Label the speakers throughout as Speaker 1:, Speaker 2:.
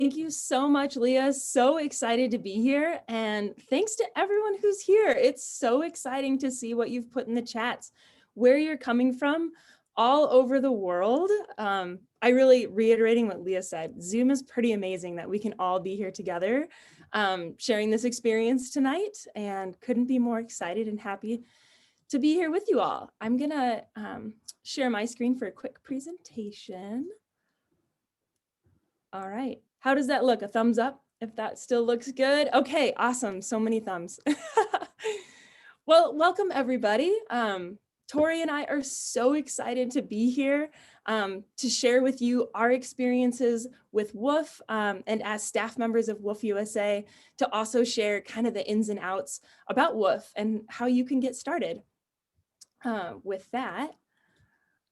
Speaker 1: Thank you so much, Leah. So excited to be here. And thanks to everyone who's here. It's so exciting to see what you've put in the chats, where you're coming from all over the world. I really, reiterating what Leah said, Zoom is pretty amazing that we can all be here together, sharing this experience tonight, and couldn't be more excited and happy to be here with you all. I'm gonna share my screen for a quick presentation. All right. How does that look? A thumbs up if that still looks good? Okay, awesome. So many thumbs. Well, welcome everybody. Tori and I are so excited to be here to share with you our experiences with WWOOF and as staff members of WWOOF-USA to also share kind of the ins and outs about WWOOF and how you can get started. With that,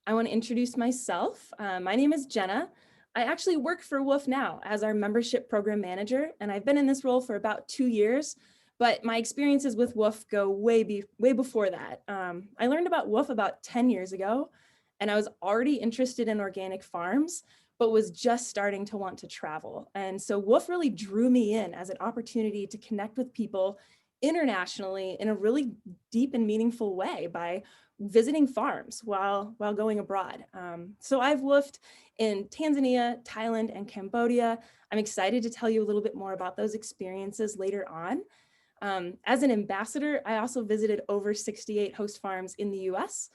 Speaker 1: I want to introduce myself. My name is Jenna. I actually work for WWOOF now as our membership program manager, and I've been in this role for about 2 years, but my experiences with WWOOF go way before that. I learned about WWOOF about 10 years ago, and I was already interested in organic farms, but was just starting to want to travel. And so WWOOF really drew me in as an opportunity to connect with people internationally in a really deep and meaningful way by visiting farms while going abroad. So I've WWOOFed in Tanzania, Thailand, and Cambodia. I'm excited to tell you a little bit more about those experiences later on. As an ambassador, I also visited over 68 host farms in the US,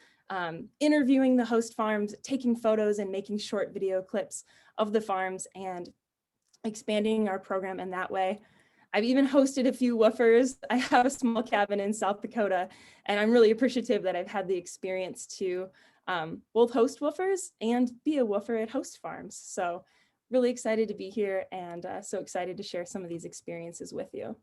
Speaker 1: interviewing the host farms, taking photos and making short video clips of the farms and expanding our program in that way. I've even hosted a few woofers. I have a small cabin in South Dakota, and I'm really appreciative that I've had the experience to both host woofers and be a woofer at host farms. So really excited to be here and so excited to share some of these experiences with you.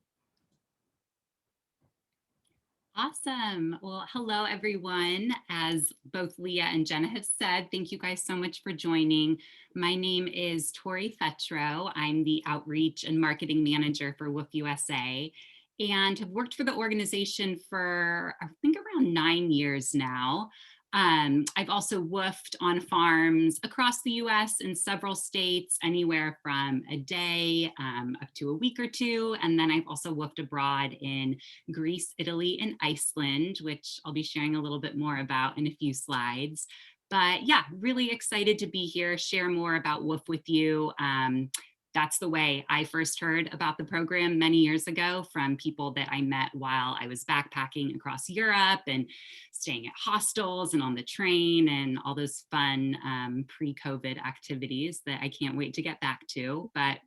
Speaker 2: Awesome. Well, hello, everyone. As both Leah and Jenna have said, thank you guys so much for joining. My name is Tori Fetro. I'm the Outreach and Marketing Manager for WWOOF-USA and have worked for the organization for, I think, around 9 years now. I've also woofed on farms across the US in several states, anywhere from a day up to a week or two. And then I've also woofed abroad in Greece, Italy, and Iceland, which I'll be sharing a little bit more about in a few slides. But yeah, really excited to be here, share more about WWOOF with you. That's the way I first heard about the program many years ago from people that I met while I was backpacking across Europe and staying at hostels and on the train and all those fun pre-COVID activities that I can't wait to get back to. But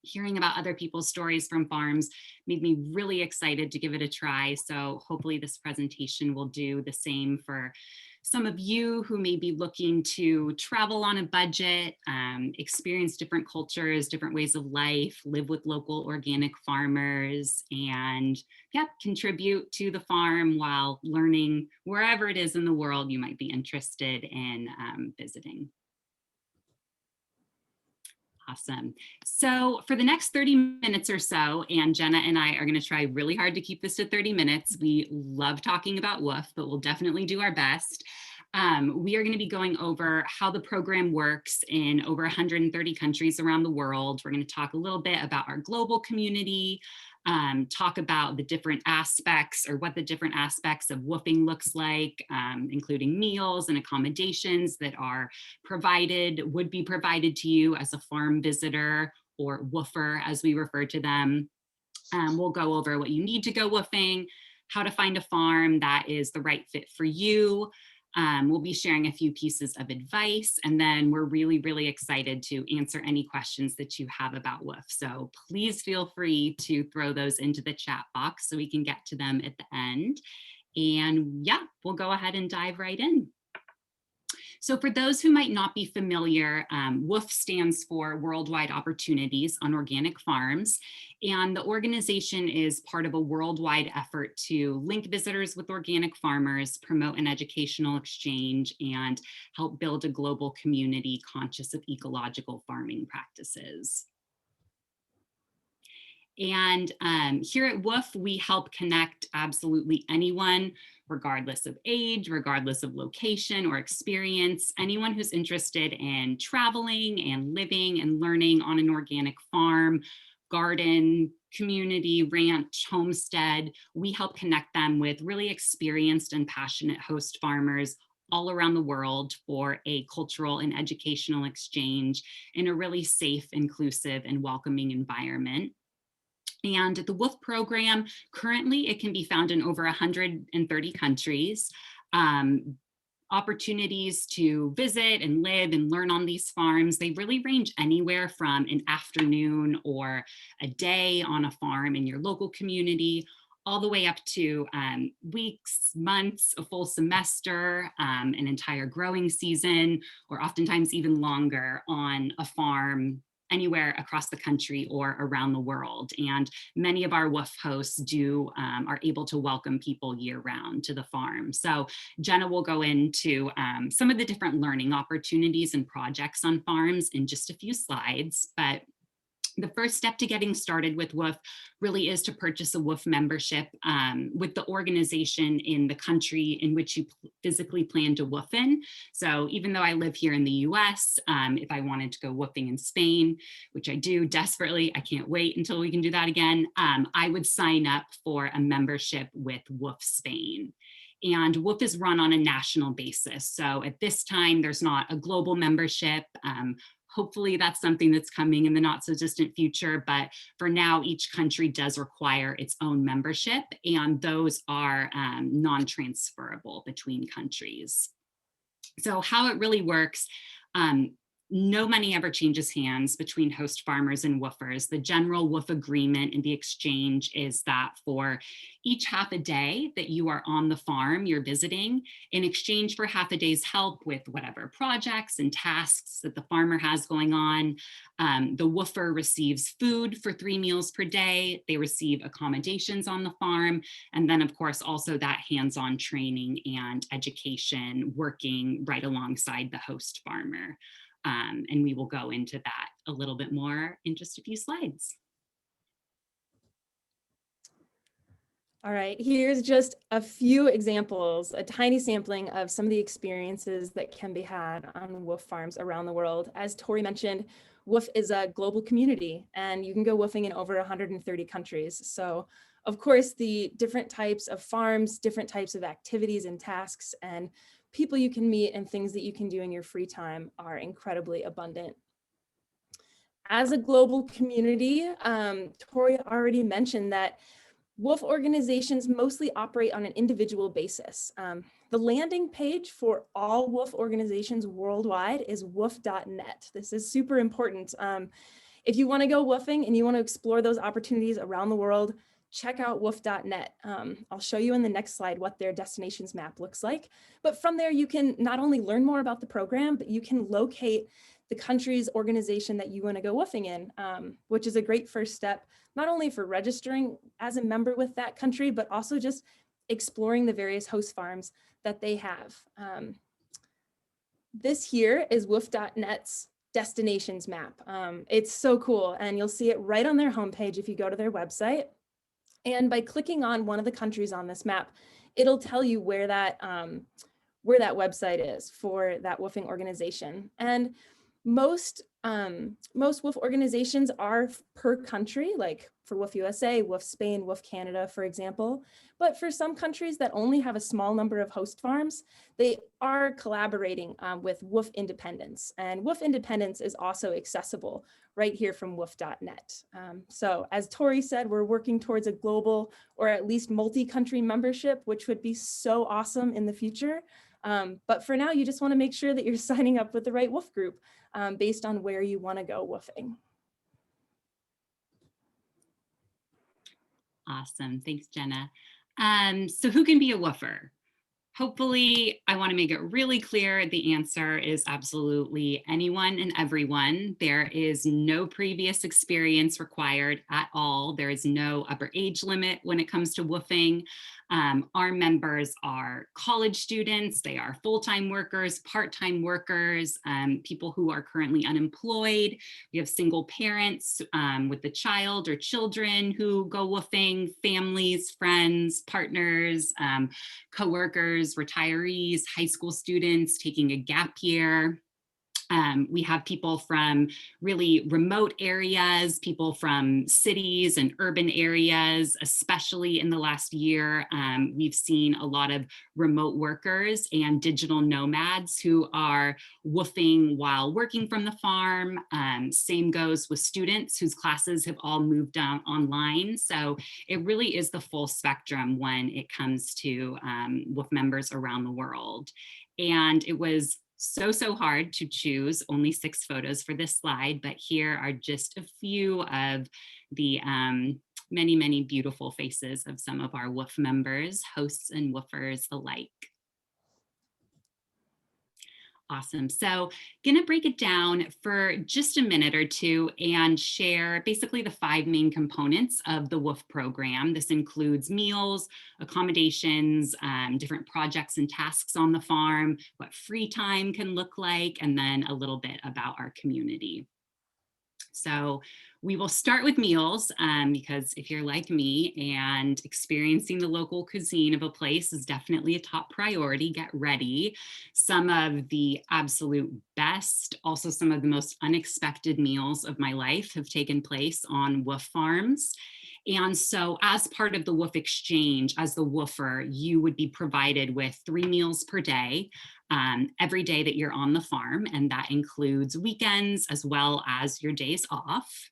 Speaker 2: hearing about other people's stories from farms made me really excited to give it a try. So hopefully this presentation will do the same for some of you who may be looking to travel on a budget, experience different cultures, different ways of life, live with local organic farmers, and yeah, contribute to the farm while learning wherever it is in the world you might be interested in visiting. Awesome. So for the next 30 minutes or so, and Jenna and I are going to try really hard to keep this to 30 minutes. We love talking about WWOOF, but we'll definitely do our best. We are going to be going over how the program works in over 130 countries around the world. We're going to talk a little bit about our global community, talk about the different aspects or what the different aspects of WWOOFing looks like, including meals and accommodations that are provided, would be provided to you as a farm visitor or woofer, as we refer to them. We'll go over what you need to go woofing, how to find a farm that is the right fit for you. We'll be sharing a few pieces of advice, and then we're really, really excited to answer any questions that you have about WWOOF. So please feel free to throw those into the chat box so we can get to them at the end. And yeah, we'll go ahead and dive right in. So for those who might not be familiar, WWOOF stands for Worldwide Opportunities on Organic Farms. And the organization is part of a worldwide effort to link visitors with organic farmers, promote an educational exchange, and help build a global community conscious of ecological farming practices. And here at WWOOF, we help connect absolutely anyone, regardless of age, regardless of location or experience, anyone who's interested in traveling and living and learning on an organic farm, garden, community, ranch, homestead. We help connect them with really experienced and passionate host farmers all around the world for a cultural and educational exchange in a really safe, inclusive, and welcoming environment. And the WWOOF program, currently it can be found in over 130 countries. Opportunities to visit and live and learn on these farms, they really range anywhere from an afternoon or a day on a farm in your local community, all the way up to weeks, months, a full semester, an entire growing season, or oftentimes even longer on a farm anywhere across the country or around the world. And many of our WWOOF hosts are able to welcome people year round to the farm. So Jenna will go into some of the different learning opportunities and projects on farms in just a few slides, but the first step to getting started with WWOOF really is to purchase a WWOOF membership with the organization in the country in which you physically plan to WWOOF in. So even though I live here in the US, if I wanted to go WWOOFing in Spain, which I do desperately, I can't wait until we can do that again, I would sign up for a membership with WWOOF Spain. And WWOOF is run on a national basis. So at this time, there's not a global membership. Hopefully that's something that's coming in the not so distant future, but for now, each country does require its own membership, and those are non-transferable between countries. So how it really works, no money ever changes hands between host farmers and WWOOFers. The general WWOOF agreement in the exchange is that for each half a day that you are on the farm you're visiting, in exchange for half a day's help with whatever projects and tasks that the farmer has going on, the WWOOFer receives food for 3 meals per day. They receive accommodations on the farm. And then of course, also that hands-on training and education working right alongside the host farmer. And we will go into that a little bit more in just a few slides.
Speaker 1: All right, here's just a few examples, a tiny sampling of some of the experiences that can be had on WWOOF farms around the world. As Tori mentioned, WWOOF is a global community and you can go WWOOFing in over 130 countries. So of course, the different types of farms, different types of activities and tasks and people you can meet and things that you can do in your free time are incredibly abundant. As a global community, Tori already mentioned that WWOOF organizations mostly operate on an individual basis. The landing page for all WWOOF organizations worldwide is WWOOF.net. This is super important. If you want to go WWOOFing and you want to explore those opportunities around the world, check out WWOOF.net. I'll show you in the next slide what their destinations map looks like. But from there, you can not only learn more about the program, but you can locate the country's organization that you want to go WWOOFing in, which is a great first step, not only for registering as a member with that country, but also just exploring the various host farms that they have. This here is WWOOF.net's destinations map. It's so cool, and you'll see it right on their homepage if you go to their website. And by clicking on one of the countries on this map, it'll tell you where that website is for that WWOOFing organization. And most WWOOF organizations are per country, like for WWOOF-USA, WWOOF Spain, WWOOF Canada, for example. But for some countries that only have a small number of host farms, they are collaborating with WWOOF Independence. And WWOOF Independence is also accessible right here from WWOOF.net. So as Tori said, we're working towards a global or at least multi-country membership, which would be so awesome in the future. But for now, you just want to make sure that you're signing up with the right WWOOF group based on where you want to go WWOOFing.
Speaker 2: Awesome. Thanks, Jenna. So who can be a WWOOFer? Hopefully, I want to make it really clear the answer is absolutely anyone and everyone. There is no previous experience required at all. There is no upper age limit when it comes to WWOOFing. Our members are college students, they are full-time workers, part-time workers, people who are currently unemployed. We have single parents with a child or children who go woofing, families, friends, partners, coworkers, retirees, high school students taking a gap year. We have people from really remote areas, people from cities and urban areas, especially in the last year. We've seen a lot of remote workers and digital nomads who are woofing while working from the farm. Same goes with students whose classes have all moved online. So it really is the full spectrum when it comes to WWOOF members around the world. And it was so hard to choose only 6 photos for this slide, but here are just a few of the many beautiful faces of some of our WWOOF members, hosts and woofers alike. Awesome. So gonna break it down for just a minute or two and share basically the 5 main components of the WWOOF program. This includes meals, accommodations, different projects and tasks on the farm, what free time can look like, and then a little bit about our community. So we will start with meals because if you're like me and experiencing the local cuisine of a place is definitely a top priority, get ready. Some of the absolute best, also some of the most unexpected meals of my life have taken place on WWOOF farms. And so as part of the WWOOF exchange, as the woofer, you would be provided with 3 meals per day every day that you're on the farm. And that includes weekends as well as your days off.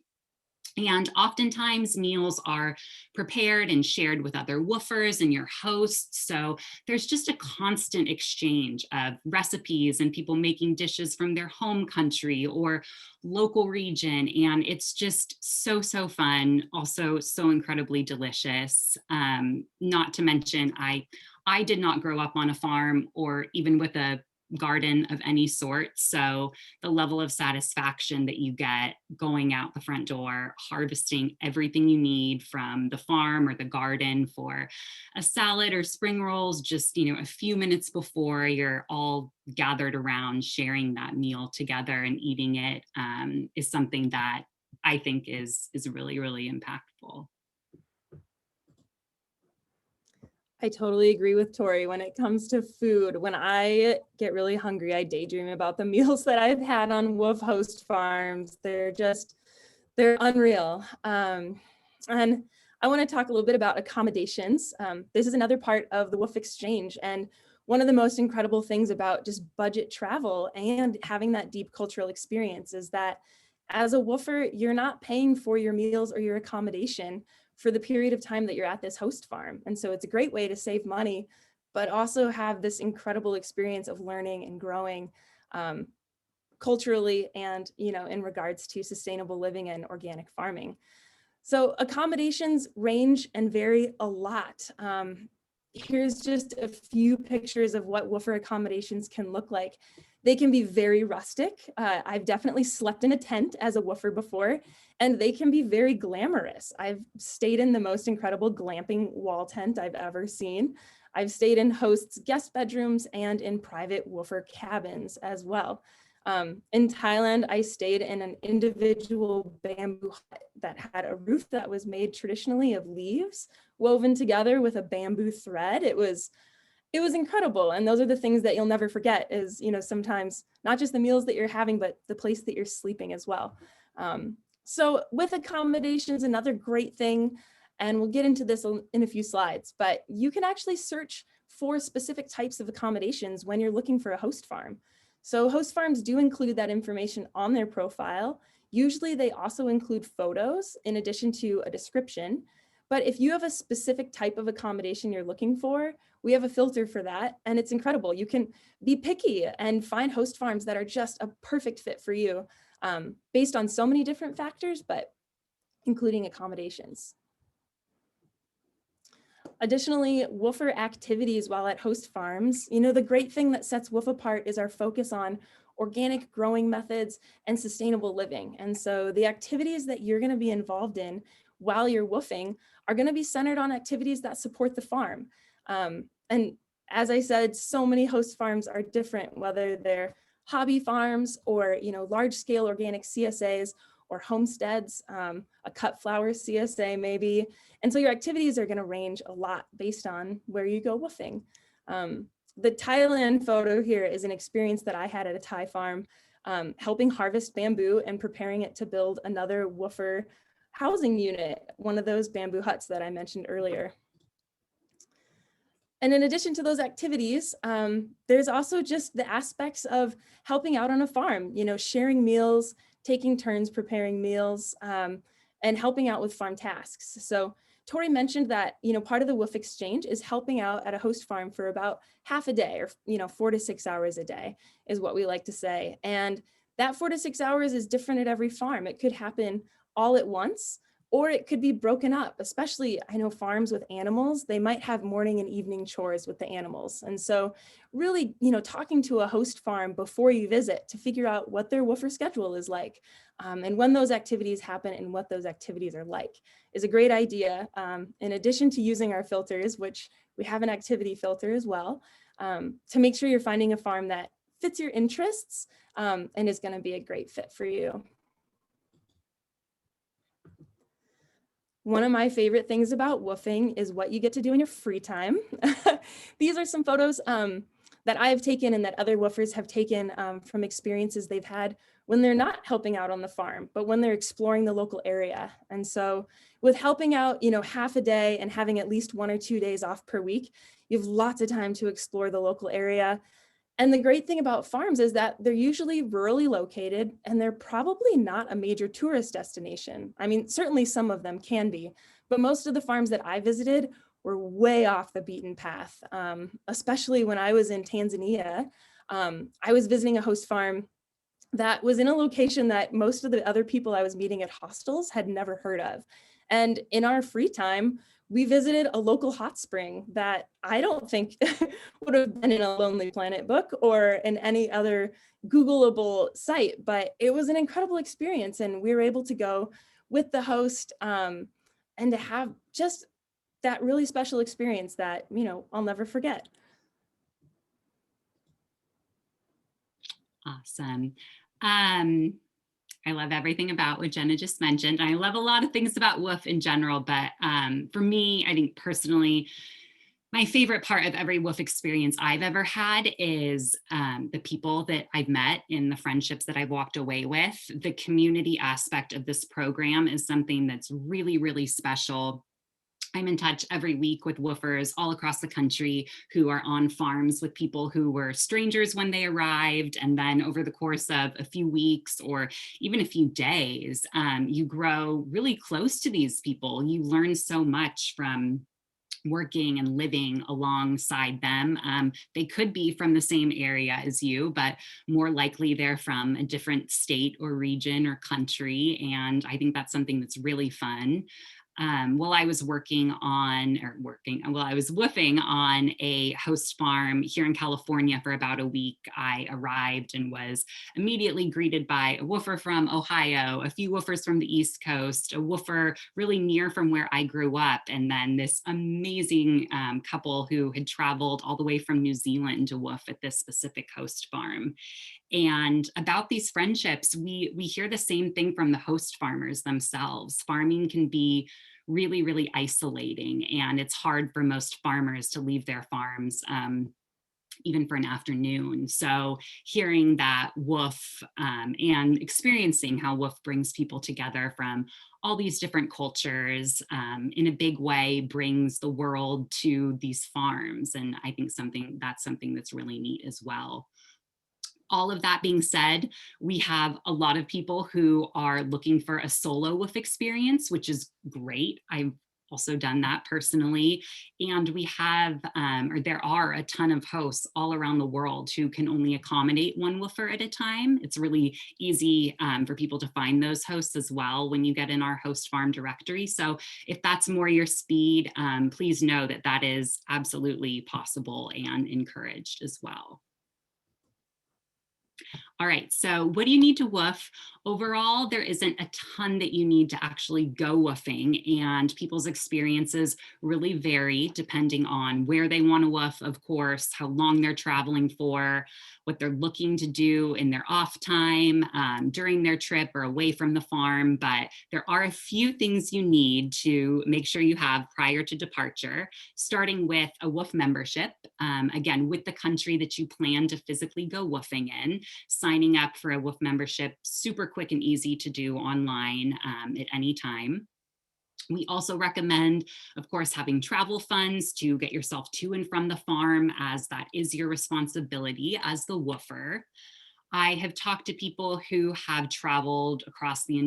Speaker 2: And oftentimes meals are prepared and shared with other woofers and your hosts. So there's just a constant exchange of recipes and people making dishes from their home country or local region. And it's just so fun. Also so incredibly delicious. Not to mention, I did not grow up on a farm or even with a garden of any sort. So the level of satisfaction that you get going out the front door, harvesting everything you need from the farm or the garden for a salad or spring rolls, just, a few minutes before you're all gathered around sharing that meal together and eating it is something that I think is really impactful.
Speaker 1: I totally agree with Tori when it comes to food. When I get really hungry, I daydream about the meals that I've had on WWOOF host farms. They're unreal. And I want to talk a little bit about accommodations. This is another part of the WWOOF exchange. And one of the most incredible things about just budget travel and having that deep cultural experience is that as a woofer, you're not paying for your meals or your accommodation for the period of time that you're at this host farm. And so it's a great way to save money, but also have this incredible experience of learning and growing culturally and, in regards to sustainable living and organic farming. So accommodations range and vary a lot. Here's just a few pictures of what woofer accommodations can look like. They can be very rustic. I've definitely slept in a tent as a woofer before, and they can be very glamorous. I've stayed in the most incredible glamping wall tent I've ever seen. I've stayed in hosts' guest bedrooms and in private woofer cabins as well. In Thailand, I stayed in an individual bamboo hut that had a roof that was made traditionally of leaves woven together with a bamboo thread. It was incredible. And those are the things that you'll never forget is, sometimes not just the meals that you're having, but the place that you're sleeping as well. So with accommodations, another great thing, and we'll get into this in a few slides, but you can actually search for specific types of accommodations when you're looking for a host farm. So host farms do include that information on their profile. Usually they also include photos in addition to a description. But if you have a specific type of accommodation you're looking for, we have a filter for that, and it's incredible. You can be picky and find host farms that are just a perfect fit for you based on so many different factors, but including accommodations. Additionally, woofer activities while at host farms. The great thing that sets WWOOF apart is our focus on organic growing methods and sustainable living. And so the activities that you're going to be involved in while you're woofing are going to be centered on activities that support the farm. And as I said, so many host farms are different, whether they're hobby farms or, large scale organic CSAs or homesteads, a cut flower CSA maybe. And so your activities are going to range a lot based on where you go woofing. The Thailand photo here is an experience that I had at a Thai farm, helping harvest bamboo and preparing it to build another woofer housing unit, one of those bamboo huts that I mentioned earlier. And in addition to those activities, there's also just the aspects of helping out on a farm, sharing meals, taking turns preparing meals, and helping out with farm tasks. So Tori mentioned that, part of the WWOOF exchange is helping out at a host farm for about half a day, or 4 to 6 hours a day is what we like to say. And that 4 to 6 hours is different at every farm. It could happen all at once, or it could be broken up. Especially, I know farms with animals, they might have morning and evening chores with the animals. And so really, talking to a host farm before you visit to figure out what their woofer schedule is like, and when those activities happen and what those activities are like is a great idea. In addition to using our filters, which we have an activity filter as well, to make sure you're finding a farm that fits your interests, and is going to be a great fit for you. One of my favorite things about woofing is what you get to do in your free time. These are some photos that I've taken and that other woofers have taken from experiences they've had when they're not helping out on the farm, but when they're exploring the local area. And so with helping out, half a day and having at least 1 or 2 days off per week, you have lots of time to explore the local area. And the great thing about farms is that they're usually rurally located and they're probably not a major tourist destination. I mean, certainly some of them can be, but most of the farms that I visited were way off the beaten path. Especially when I was in Tanzania, I was visiting a host farm that was in a location that most of the other people I was meeting at hostels had never heard of. And in our free time, we visited a local hot spring that I don't think would have been in a Lonely Planet book or in any other Googleable site, but it was an incredible experience. And we were able to go with the host and to have just that really special experience that, I'll never forget.
Speaker 2: Awesome. I love everything about what Jenna just mentioned. I love a lot of things about WWOOF in general, but for me, I think personally, my favorite part of every WWOOF experience I've ever had is the people that I've met and the friendships that I've walked away with. The community aspect of this program is something that's really, really special. I'm in touch every week with woofers all across the country who are on farms with people who were strangers when they arrived. And then over the course of a few weeks or even a few days, you grow really close to these people. You learn so much from working and living alongside them. They could be from the same area as you, but more likely they're from a different state or region or country. And I think that's something that's really fun. While I was woofing on a host farm here in California for about a week, I arrived and was immediately greeted by a woofer from Ohio, a few woofers from the East Coast, a woofer really near from where I grew up, and then this amazing couple who had traveled all the way from New Zealand to woof at this specific host farm. And about these friendships, we hear the same thing from the host farmers themselves. Farming can be really, really isolating, and it's hard for most farmers to leave their farms even for an afternoon. So hearing that WWOOF and experiencing how WWOOF brings people together from all these different cultures in a big way brings the world to these farms. And I think that's something that's really neat as well. All of that being said, we have a lot of people who are looking for a solo WWOOF experience, which is great. I've also done that personally. And we have, or there are a ton of hosts all around the world who can only accommodate one woofer at a time. It's really easy for people to find those hosts as well when you get in our host farm directory. So if that's more your speed, please know that that is absolutely possible and encouraged as well. All right, so what do you need to woof? Overall, there isn't a ton that you need to actually go woofing, and people's experiences really vary depending on where they want to woof, of course, how long they're traveling for, what they're looking to do in their off time, during their trip or away from the farm. But there are a few things you need to make sure you have prior to departure, starting with a WWOOF membership, again, with the country that you plan to physically go woofing in. Signing up for a WWOOF membership, super quick and easy to do online at any time. We also recommend, of course, having travel funds to get yourself to and from the farm, as that is your responsibility as the woofer. I have talked to people who have traveled across the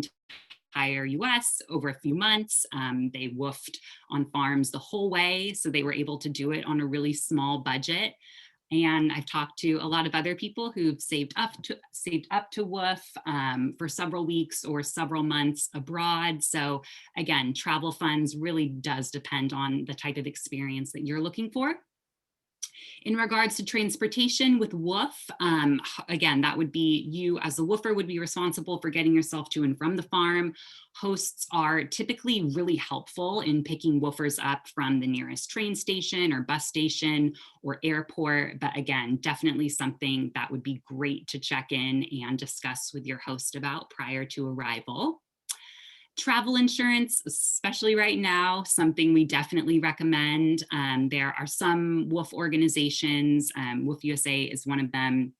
Speaker 2: entire US over a few months. They woofed on farms the whole way, so they were able to do it on a really small budget. And I've talked to a lot of other people who've saved up to woof for several weeks or several months abroad. So again, travel funds really does depend on the type of experience that you're looking for. In regards to transportation with WWOOF, again, that would be you as a woofer would be responsible for getting yourself to and from the farm. Hosts are typically really helpful in picking woofers up from the nearest train station or bus station or airport. But again, definitely something that would be great to check in and discuss with your host about prior to arrival. Travel insurance, especially right now, something we definitely recommend. There are some WWOOF organizations, WWOOF-USA is one of them,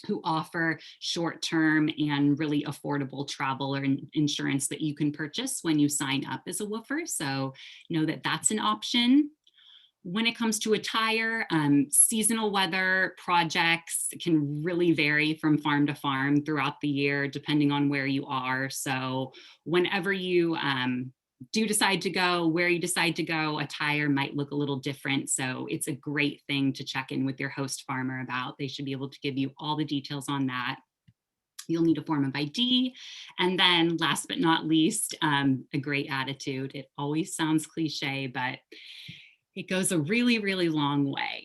Speaker 2: who offer short-term and really affordable travel or insurance that you can purchase when you sign up as a woofer. So know that that's an option. When it comes to attire, seasonal weather projects can really vary from farm to farm throughout the year, depending on where you are. So whenever you do decide to go, where you decide to go, attire might look a little different. So it's a great thing to check in with your host farmer about. They should be able to give you all the details on that. You'll need a form of ID. And then last but not least, a great attitude. It always sounds cliche, but it goes a really, really long way.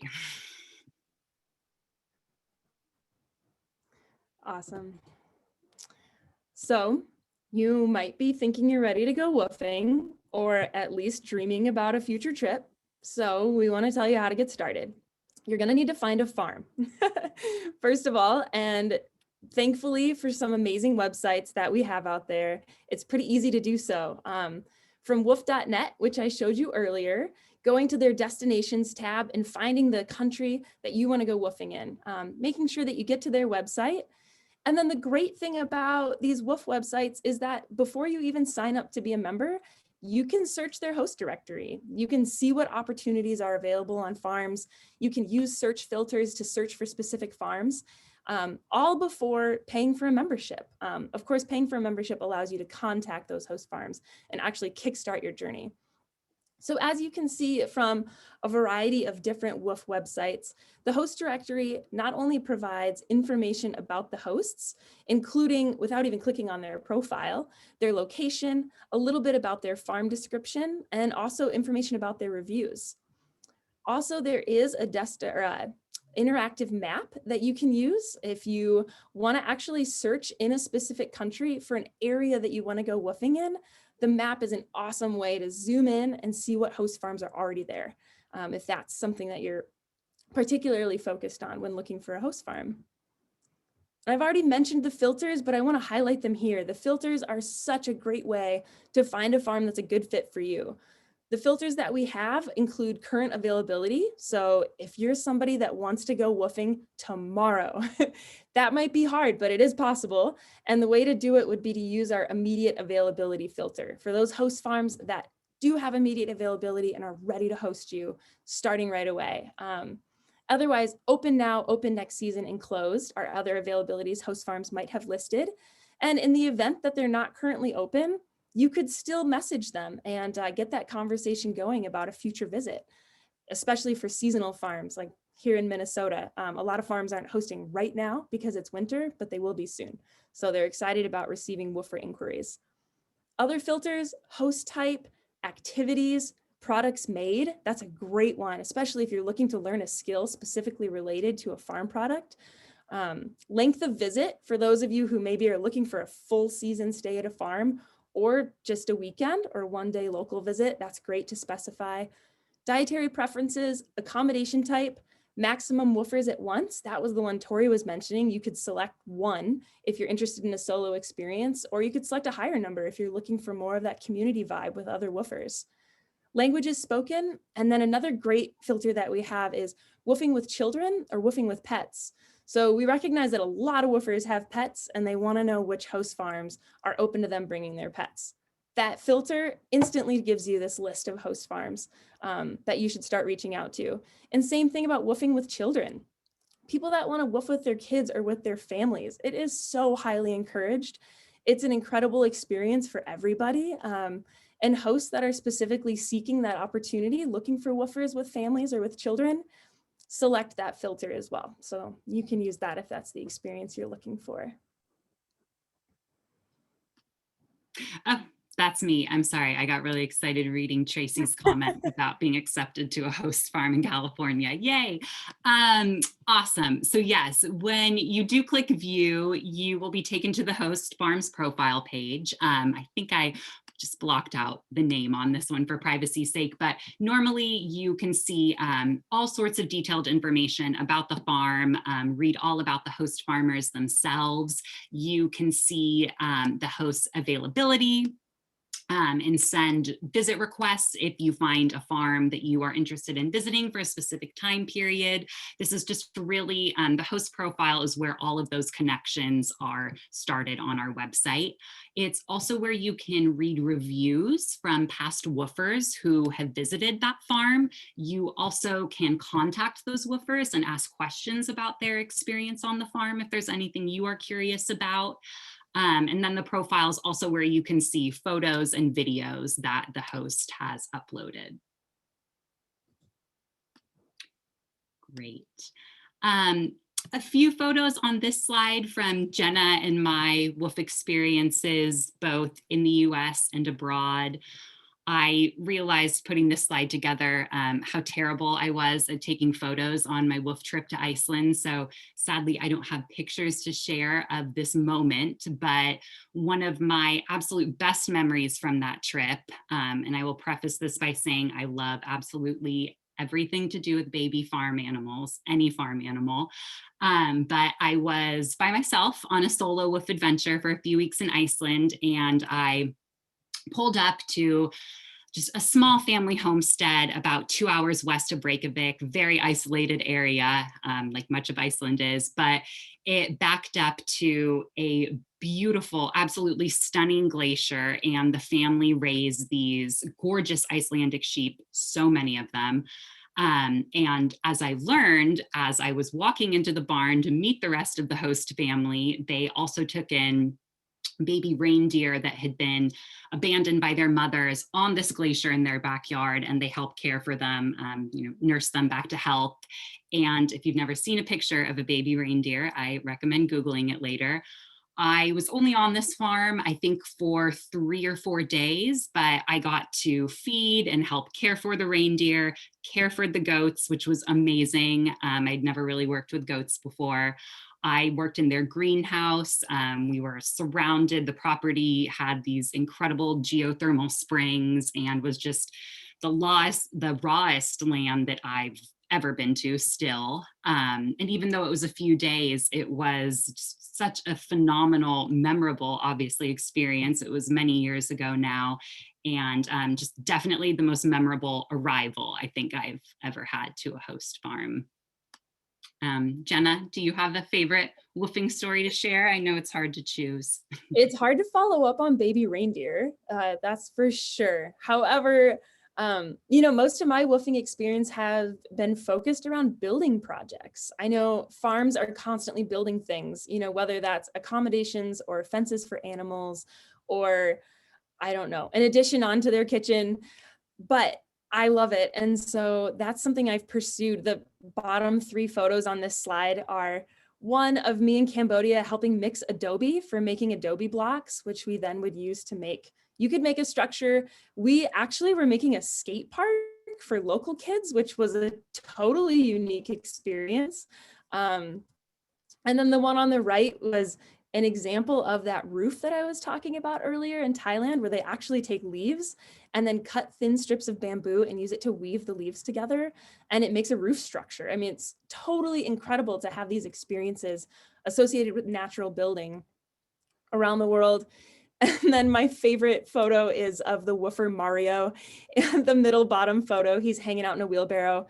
Speaker 1: Awesome. So you might be thinking you're ready to go woofing, or at least dreaming about a future trip. So we want to tell you how to get started. You're going to need to find a farm, first of all, and thankfully for some amazing websites that we have out there, it's pretty easy to do so. From woof.net, which I showed you earlier, going to their destinations tab and finding the country that you want to go woofing in, making sure that you get to their website. And then the great thing about these WWOOF websites is that before you even sign up to be a member, you can search their host directory. You can see what opportunities are available on farms. You can use search filters to search for specific farms, all before paying for a membership. Of course, paying for a membership allows you to contact those host farms and actually kickstart your journey. So as you can see from a variety of different WWOOF websites, the host directory not only provides information about the hosts, including, without even clicking on their profile, their location, a little bit about their farm description, and also information about their reviews. Also, there is a interactive map that you can use if you want to actually search in a specific country for an area that you want to go woofing in. The map is an awesome way to zoom in and see what host farms are already there, if that's something that you're particularly focused on when looking for a host farm. I've already mentioned the filters, but I want to highlight them here. The filters are such a great way to find a farm that's a good fit for you. The filters that we have include current availability. So if you're somebody that wants to go woofing tomorrow, that might be hard, but it is possible. And the way to do it would be to use our immediate availability filter for those host farms that do have immediate availability and are ready to host you starting right away. Otherwise, open now, open next season, and closed are other availabilities host farms might have listed. And in the event that they're not currently open, you could still message them and get that conversation going about a future visit, especially for seasonal farms like here in Minnesota. A lot of farms aren't hosting right now because it's winter, but they will be soon. So they're excited about receiving woofer inquiries. Other filters, host type, activities, products made. That's a great one, especially if you're looking to learn a skill specifically related to a farm product. Length of visit, for those of you who maybe are looking for a full season stay at a farm or just a weekend or one day local visit, that's great to specify. Dietary preferences, accommodation type, maximum woofers at once. That was the one Tori was mentioning. You could select one if you're interested in a solo experience, or you could select a higher number if you're looking for more of that community vibe with other woofers. Languages spoken, and then another great filter that we have is woofing with children or woofing with pets. So we recognize that a lot of woofers have pets and they want to know which host farms are open to them bringing their pets. That filter instantly gives you this list of host farms that you should start reaching out to. And same thing about woofing with children. People that want to woof with their kids or with their families, it is so highly encouraged. It's an incredible experience for everybody. And hosts that are specifically seeking that opportunity, looking for woofers with families or with children, select that filter as well. So you can use that if that's the experience you're looking for.
Speaker 2: Oh, that's me. I'm sorry. I got really excited reading Tracy's comment about being accepted to a host farm in California. Yay. Awesome. So yes, when you do click view, you will be taken to the host farm's profile page. I think I just blocked out the name on this one for privacy's sake, but normally you can see all sorts of detailed information about the farm, read all about the host farmers themselves. You can see the host's availability, and send visit requests if you find a farm that you are interested in visiting for a specific time period. This is just really, the host profile is where all of those connections are started on our website. It's also where you can read reviews from past woofers who have visited that farm. You also can contact those woofers and ask questions about their experience on the farm if there's anything you are curious about. And then the profile is also where you can see photos and videos that the host has uploaded. Great. A few photos on this slide from Jenna and my WWOOF experiences, both in the US and abroad. I realized putting this slide together how terrible I was at taking photos on my WWOOF trip to Iceland. So sadly, I don't have pictures to share of this moment, but one of my absolute best memories from that trip, and I will preface this by saying I love absolutely everything to do with baby farm animals, any farm animal. But I was by myself on a solo WWOOF adventure for a few weeks in Iceland, and I pulled up to just a small family homestead about 2 hours west of Reykjavik, very isolated area, like much of Iceland is, but it backed up to a beautiful, absolutely stunning glacier, and the family raised these gorgeous Icelandic sheep, so many of them. And as I learned, as I was walking into the barn to meet the rest of the host family, they also took in baby reindeer that had been abandoned by their mothers on this glacier in their backyard, and they helped care for them, nurse them back to health. And if you've never seen a picture of a baby reindeer, I recommend Googling it later. I was only on this farm, I think, for 3 or 4 days, but I got to feed and help care for the reindeer, care for the goats, which was amazing. I'd never really worked with goats before. I worked in their greenhouse. We were surrounded. The property had these incredible geothermal springs and was just the rawest land that I've ever been to still. And even though it was a few days, it was such a phenomenal, memorable, obviously, experience. It was many years ago now, and just definitely the most memorable arrival I think I've ever had to a host farm. Jenna, do you have a favorite WWOOFing story to share? I know it's hard to choose.
Speaker 1: It's hard to follow up on baby reindeer, that's for sure. However, most of my WWOOFing experience have been focused around building projects. I know farms are constantly building things, whether that's accommodations or fences for animals, or I don't know, an addition onto their kitchen, but I love it. And so that's something I've pursued. The bottom 3 photos on this slide are one of me in Cambodia helping mix adobe for making adobe blocks, which we then would use to make, you could make a structure. We actually were making a skate park for local kids, which was a totally unique experience. And then the one on the right was an example of that roof that I was talking about earlier in Thailand, where they actually take leaves and then cut thin strips of bamboo and use it to weave the leaves together. And it makes a roof structure. I mean, it's totally incredible to have these experiences associated with natural building around the world. And then my favorite photo is of the woofer Mario. In the middle bottom photo, he's hanging out in a wheelbarrow.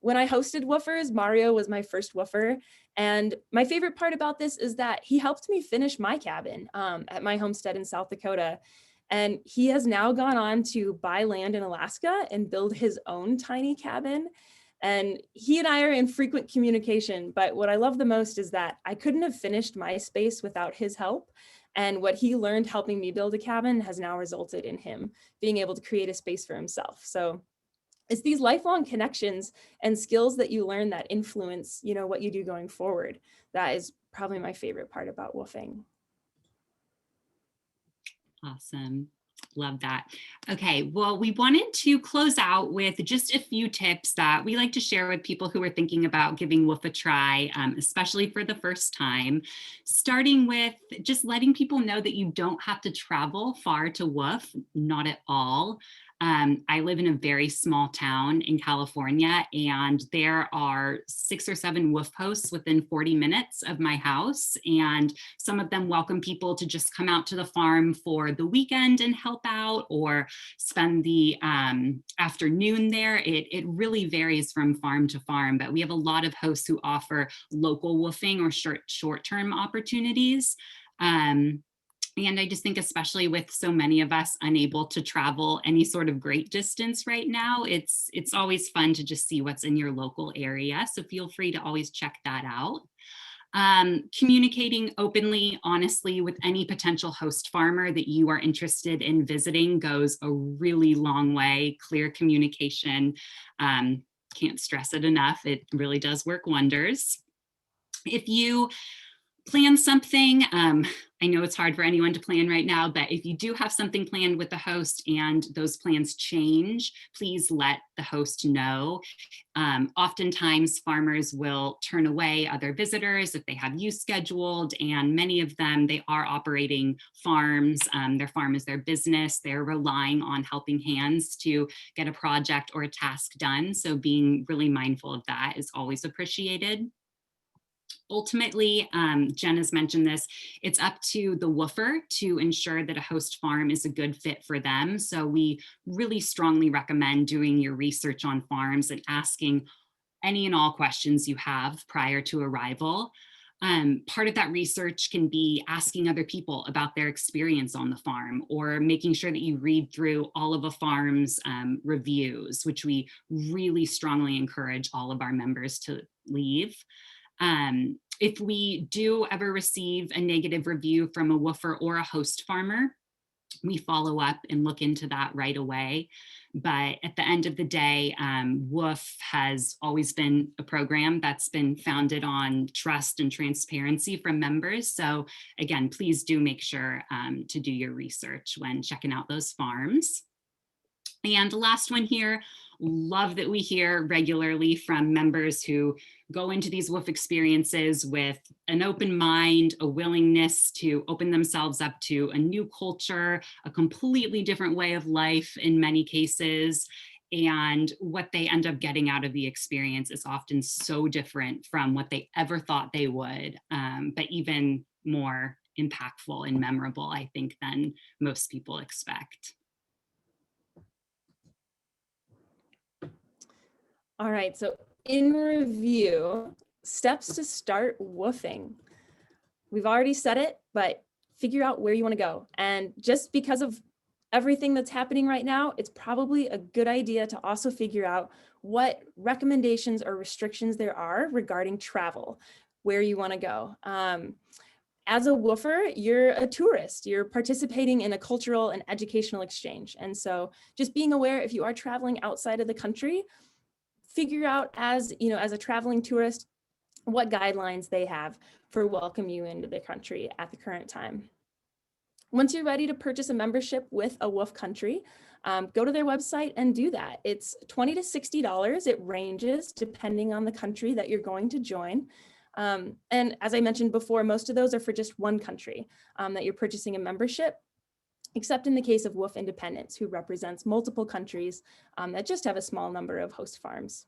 Speaker 1: When I hosted woofers, Mario was my first woofer. And my favorite part about this is that he helped me finish my cabin at my homestead in South Dakota. And he has now gone on to buy land in Alaska and build his own tiny cabin. And he and I are in frequent communication. But what I love the most is that I couldn't have finished my space without his help. And what he learned helping me build a cabin has now resulted in him being able to create a space for himself. So it's these lifelong connections and skills that you learn that influence, what you do going forward. That is probably my favorite part about woofing.
Speaker 2: Awesome. Love that. Okay, well, we wanted to close out with just a few tips that we like to share with people who are thinking about giving WWOOF a try, especially for the first time. Starting with just letting people know that you don't have to travel far to WWOOF, not at all. I live in a very small town in California, and there are 6 or 7 WWOOF hosts within 40 minutes of my house. And some of them welcome people to just come out to the farm for the weekend and help out or spend the afternoon there. It really varies from farm to farm, but we have a lot of hosts who offer local woofing or short-term opportunities. And I just think, especially with so many of us unable to travel any sort of great distance right now, it's always fun to just see what's in your local area. So feel free to always check that out. Communicating openly, honestly, with any potential host farmer that you are interested in visiting goes a really long way. Clear communication, can't stress it enough. It really does work wonders. If you plan something, I know it's hard for anyone to plan right now, but if you do have something planned with the host and those plans change, please let the host know. Oftentimes farmers will turn away other visitors if they have you scheduled, and many of them, they are operating farms. Their farm is their business. They're relying on helping hands to get a project or a task done. So being really mindful of that is always appreciated. Ultimately, Jen has mentioned this, it's up to the woofer to ensure that a host farm is a good fit for them. So we really strongly recommend doing your research on farms and asking any and all questions you have prior to arrival. Part of that research can be asking other people about their experience on the farm, or making sure that you read through all of a farm's reviews, which we really strongly encourage all of our members to leave. If we do ever receive a negative review from a woofer or a host farmer, we follow up and look into that right away. But at the end of the day, WWOOF has always been a program that's been founded on trust and transparency from members. So again, please do make sure to do your research when checking out those farms. And the last one here, love that we hear regularly from members who go into these WWOOF experiences with an open mind, a willingness to open themselves up to a new culture, a completely different way of life in many cases. And what they end up getting out of the experience is often so different from what they ever thought they would, but even more impactful and memorable, I think, than most people expect.
Speaker 1: All right, so in review, steps to start woofing. We've already said it, but figure out where you want to go. And just because of everything that's happening right now, it's probably a good idea to also figure out what recommendations or restrictions there are regarding travel, where you want to go. As a woofer, you're a tourist, you're participating in a cultural and educational exchange. And so just being aware, if you are traveling outside of the country, figure out as a traveling tourist, what guidelines they have for welcome you into the country at the current time. Once you're ready to purchase a membership with a WWOOF country, go to their website and do that. It's $20 to $60. It ranges depending on the country that you're going to join. And as I mentioned before, most of those are for just one country that you're purchasing a membership, except in the case of WWOOF Independence, who represents multiple countries that just have a small number of host farms.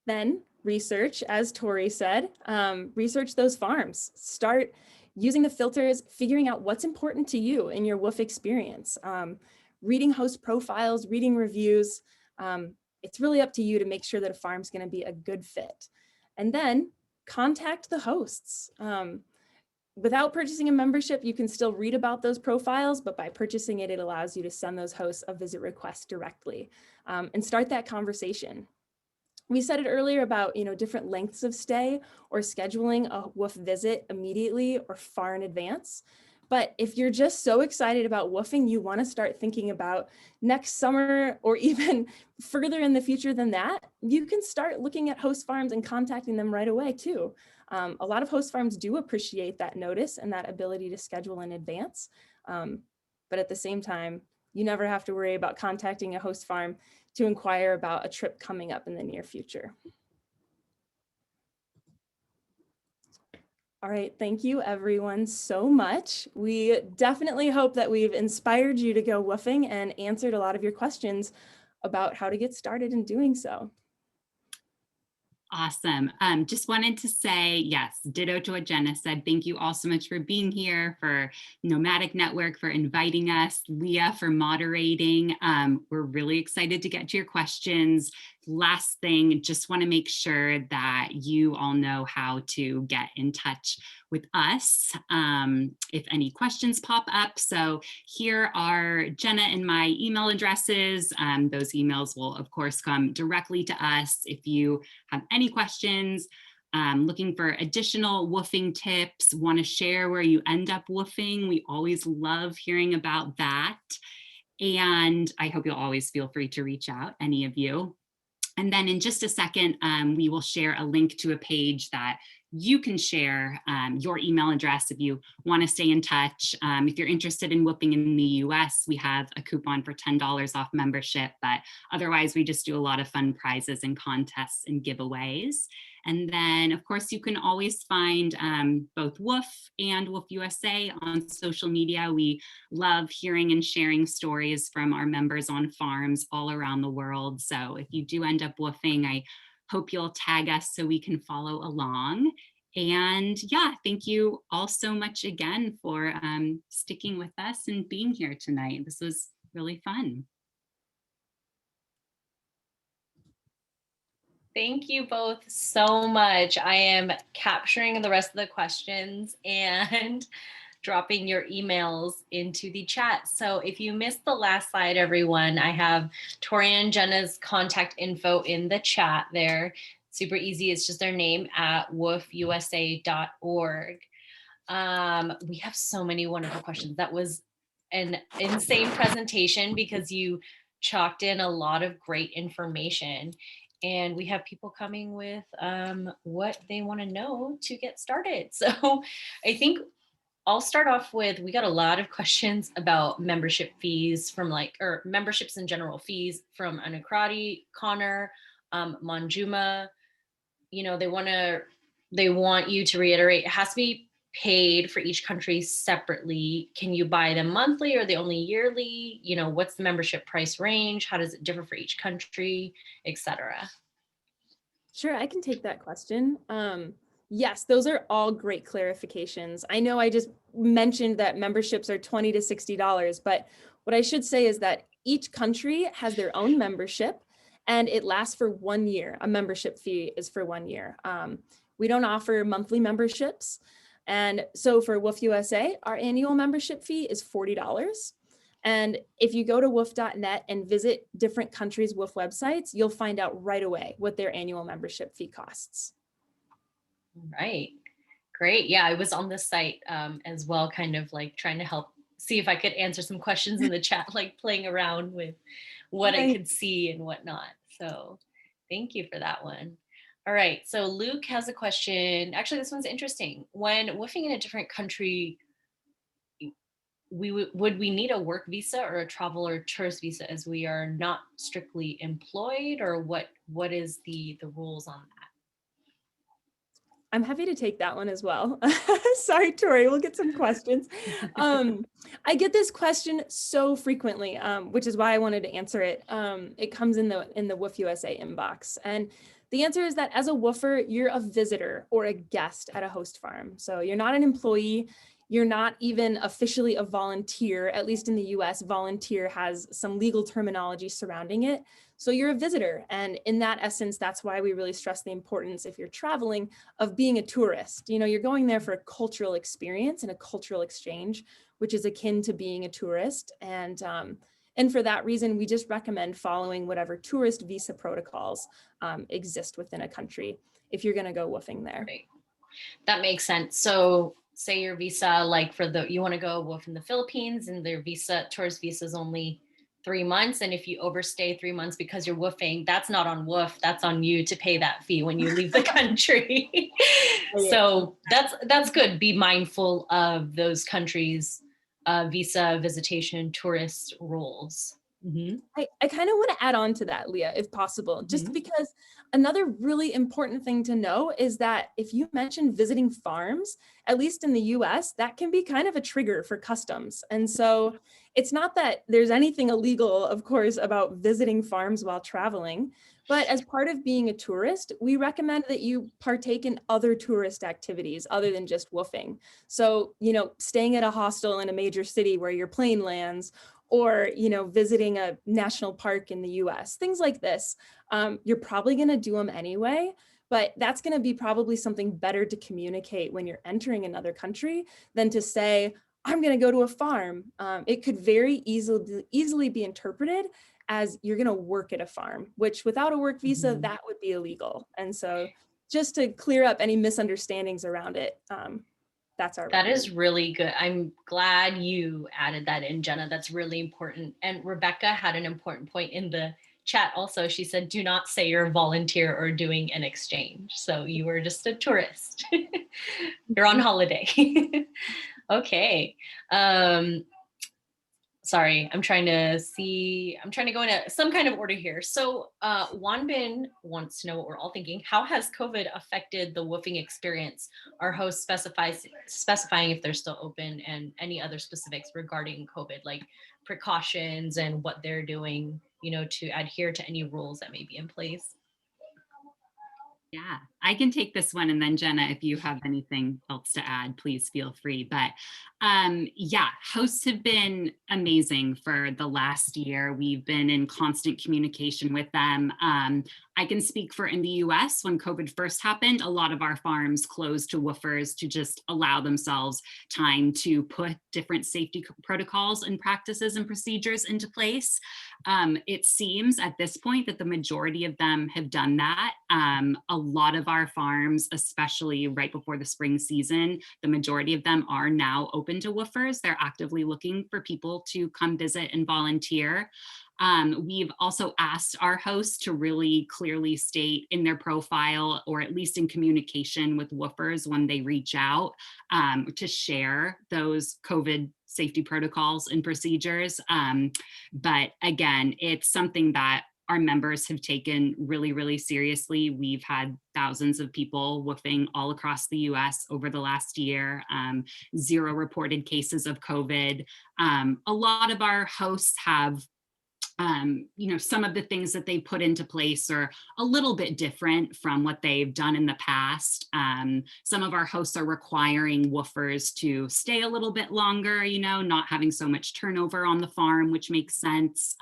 Speaker 1: Then research, as Tori said, research those farms. Start using the filters, figuring out what's important to you in your WWOOF experience. Reading host profiles, reading reviews. It's really up to you to make sure that a farm's going to be a good fit. And then contact the hosts. Without purchasing a membership, you can still read about those profiles, but by purchasing it, it allows you to send those hosts a visit request directly and start that conversation. We said it earlier about, different lengths of stay or scheduling a WWOOF visit immediately or far in advance. But if you're just so excited about WWOOFing, you want to start thinking about next summer or even further in the future than that, you can start looking at host farms and contacting them right away too. A lot of host farms do appreciate that notice and that ability to schedule in advance. But at the same time, you never have to worry about contacting a host farm to inquire about a trip coming up in the near future. All right, thank you everyone so much. We definitely hope that we've inspired you to go WWOOFing and answered a lot of your questions about how to get started in doing so.
Speaker 2: Awesome. Just wanted to say, yes, ditto to what Jenna said. Thank you all so much for being here, for Nomadic Network, for inviting us, Leah for moderating. We're really excited to get to your questions. Last thing, just want to make sure that you all know how to get in touch with us if any questions pop up. So here are Jenna and my email addresses. Those emails will of course come directly to us. If you have any questions, looking for additional WWOOFing tips, want to share where you end up WWOOFing, we always love hearing about that. And I hope you'll always feel free to reach out, any of you. And then in just a second, we will share a link to a page that you can share your email address if you want to stay in touch. If you're interested in WWOOFing in the US, we have a coupon for $10 off membership, but otherwise we just do a lot of fun prizes and contests and giveaways. And then of course you can always find both WWOOF and WWOOF-USA on social media. We love hearing and sharing stories from our members on farms all around the world. So if you do end up WWOOFing, I hope you'll tag us so we can follow along. And yeah, thank you all so much again for sticking with us and being here tonight. This was really fun.
Speaker 3: Thank you both so much. I am capturing the rest of the questions and dropping your emails into the chat. So if you missed the last slide, everyone, I have Tori and Jenna's contact info in the chat there. Super easy. It's just their name at WWOOF-USA.org. We have so many wonderful questions. That was an insane presentation because you chalked in a lot of great information. And we have people coming with what they want to know to get started. So I think I'll start off with, we got a lot of questions about membership fees from or memberships in general, fees from Anakrati, Connor, Manjuma. They want you to reiterate, it has to be paid for each country separately. Can you buy them monthly or are they only yearly? What's the membership price range? How does it differ for each country, etc.?
Speaker 1: Sure, I can take that question. Yes, those are all great clarifications. I know I just mentioned that memberships are $20 to $60, but what I should say is that each country has their own membership and it lasts for 1 year. A membership fee is for 1 year. We don't offer monthly memberships. And so for WWOOF-USA, our annual membership fee is $40. And if you go to WWOOF.net and visit different countries' WWOOF websites, you'll find out right away what their annual membership fee costs.
Speaker 3: Right. Great. Yeah, I was on this site as well, kind of like trying to help see if I could answer some questions in the chat, like playing around with what I could see and whatnot. So thank you for that one. All right. So Luke has a question. Actually, this one's interesting. When WWOOFing in a different country, would we need a work visa or a travel or tourist visa, as we are not strictly employed, or what is the rules on that?
Speaker 1: I'm happy to take that one as well. Sorry, Tori, we'll get some questions. I get this question so frequently, which is why I wanted to answer it. It comes in the WWOOF-USA inbox. And the answer is that as a woofer, you're a visitor or a guest at a host farm. So you're not an employee. You're not even officially a volunteer. At least in the US, volunteer has some legal terminology surrounding it. So you're a visitor. And in that essence, that's why we really stress the importance, if you're traveling, of being a tourist. You know, you're going there for a cultural experience and a cultural exchange, which is akin to being a tourist. And for that reason, we just recommend following whatever tourist visa protocols exist within a country if you're going to go woofing there.
Speaker 3: Great. That makes sense. So say your visa, like you want to go woof in the Philippines, and their tourist visa is only 3 months. And if you overstay 3 months because you're woofing, that's not on WWOOF, that's on you to pay that fee when you leave the country. So that's good. Be mindful of those countries' visa, visitation, tourist rules. Mm-hmm.
Speaker 1: I kind of want to add on to that, Leah, if possible, just because another really important thing to know is that if you mention visiting farms, at least in the US, that can be kind of a trigger for customs. And so it's not that there's anything illegal, of course, about visiting farms while traveling, but as part of being a tourist, we recommend that you partake in other tourist activities other than just woofing. So, you know, staying at a hostel in a major city where your plane lands, or, you know, visiting a national park in the US, things like this. You're probably going to do them anyway, but that's going to be probably something better to communicate when you're entering another country than to say, I'm going to go to a farm. It could very easily be interpreted as you're going to work at a farm, which without a work visa, that would be illegal. And so just to clear up any misunderstandings around it, that is
Speaker 3: really good. I'm glad you added that in, Jenna. That's really important. And Rebecca had an important point in the chat also. She said, do not say you're a volunteer or doing an exchange. So you were just a tourist. You're on holiday. Okay. Sorry, I'm trying to go in some kind of order here. So Wanbin wants to know what we're all thinking. How has COVID affected the woofing experience? Our host specifying if they're still open, and any other specifics regarding COVID, like precautions and what they're doing, you know, to adhere to any rules that may be in place.
Speaker 2: Yeah, I can take this one, and then Jenna, if you have anything else to add, please feel free. But yeah, hosts have been amazing for the last year. We've been in constant communication with them. I can speak for in the US, when COVID first happened, a lot of our farms closed to woofers to just allow themselves time to put different safety protocols and practices and procedures into place. It seems at this point that the majority of them have done that. A lot of our farms, especially right before the spring season, the majority of them are now open to woofers. They're actively looking for people to come visit and volunteer. We've also asked our hosts to really clearly state in their profile, or at least in communication with woofers when they reach out, to share those COVID safety protocols and procedures. But again, it's something that our members have taken really, really seriously. We've had thousands of people woofing all across the US over the last year, 0 reported cases of COVID. A lot of our hosts have you know, some of the things that they put into place are a little bit different from what they've done in the past. Some of our hosts are requiring woofers to stay a little bit longer, you know, not having so much turnover on the farm, which makes sense.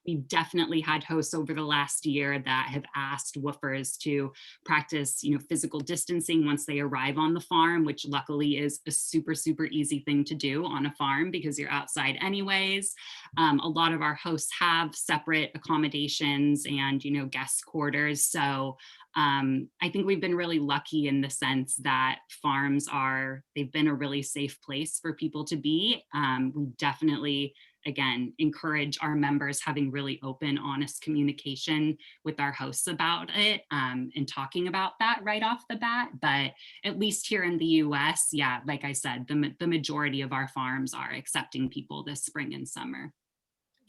Speaker 2: We've definitely had hosts over the last year that have asked woofers to practice, you know, physical distancing once they arrive on the farm, which luckily is a super, super easy thing to do on a farm because you're outside anyways. A lot of our hosts have separate accommodations and, you know, guest quarters. So I think we've been really lucky in the sense that they've been a really safe place for people to be. We definitely, again, encourage our members having really open, honest communication with our hosts about it, and talking about that right off the bat. But at least here in the US, yeah, like I said, the majority of our farms are accepting people this spring and summer.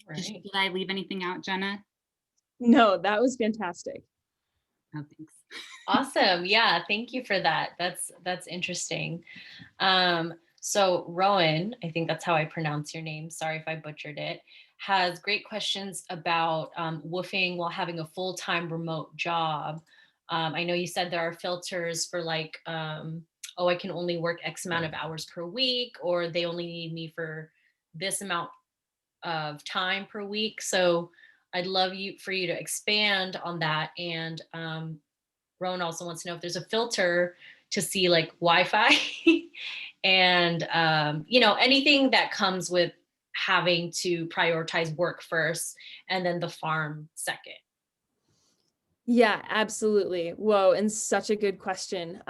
Speaker 2: Right. Did I leave anything out, Jenna?
Speaker 1: No, that was fantastic.
Speaker 2: Oh, thanks.
Speaker 3: Awesome. Yeah, thank you for that. That's interesting. So Rowan, I think that's how I pronounce your name. Sorry if I butchered it. Has great questions about woofing while having a full-time remote job. I know you said there are filters for like, oh, I can only work X amount of hours per week, or they only need me for this amount of time per week. So I'd love for you to expand on that. And Rowan also wants to know if there's a filter to see like Wi-Fi and anything that comes with having to prioritize work first and then the farm second.
Speaker 1: Yeah, absolutely. Whoa, and such a good question.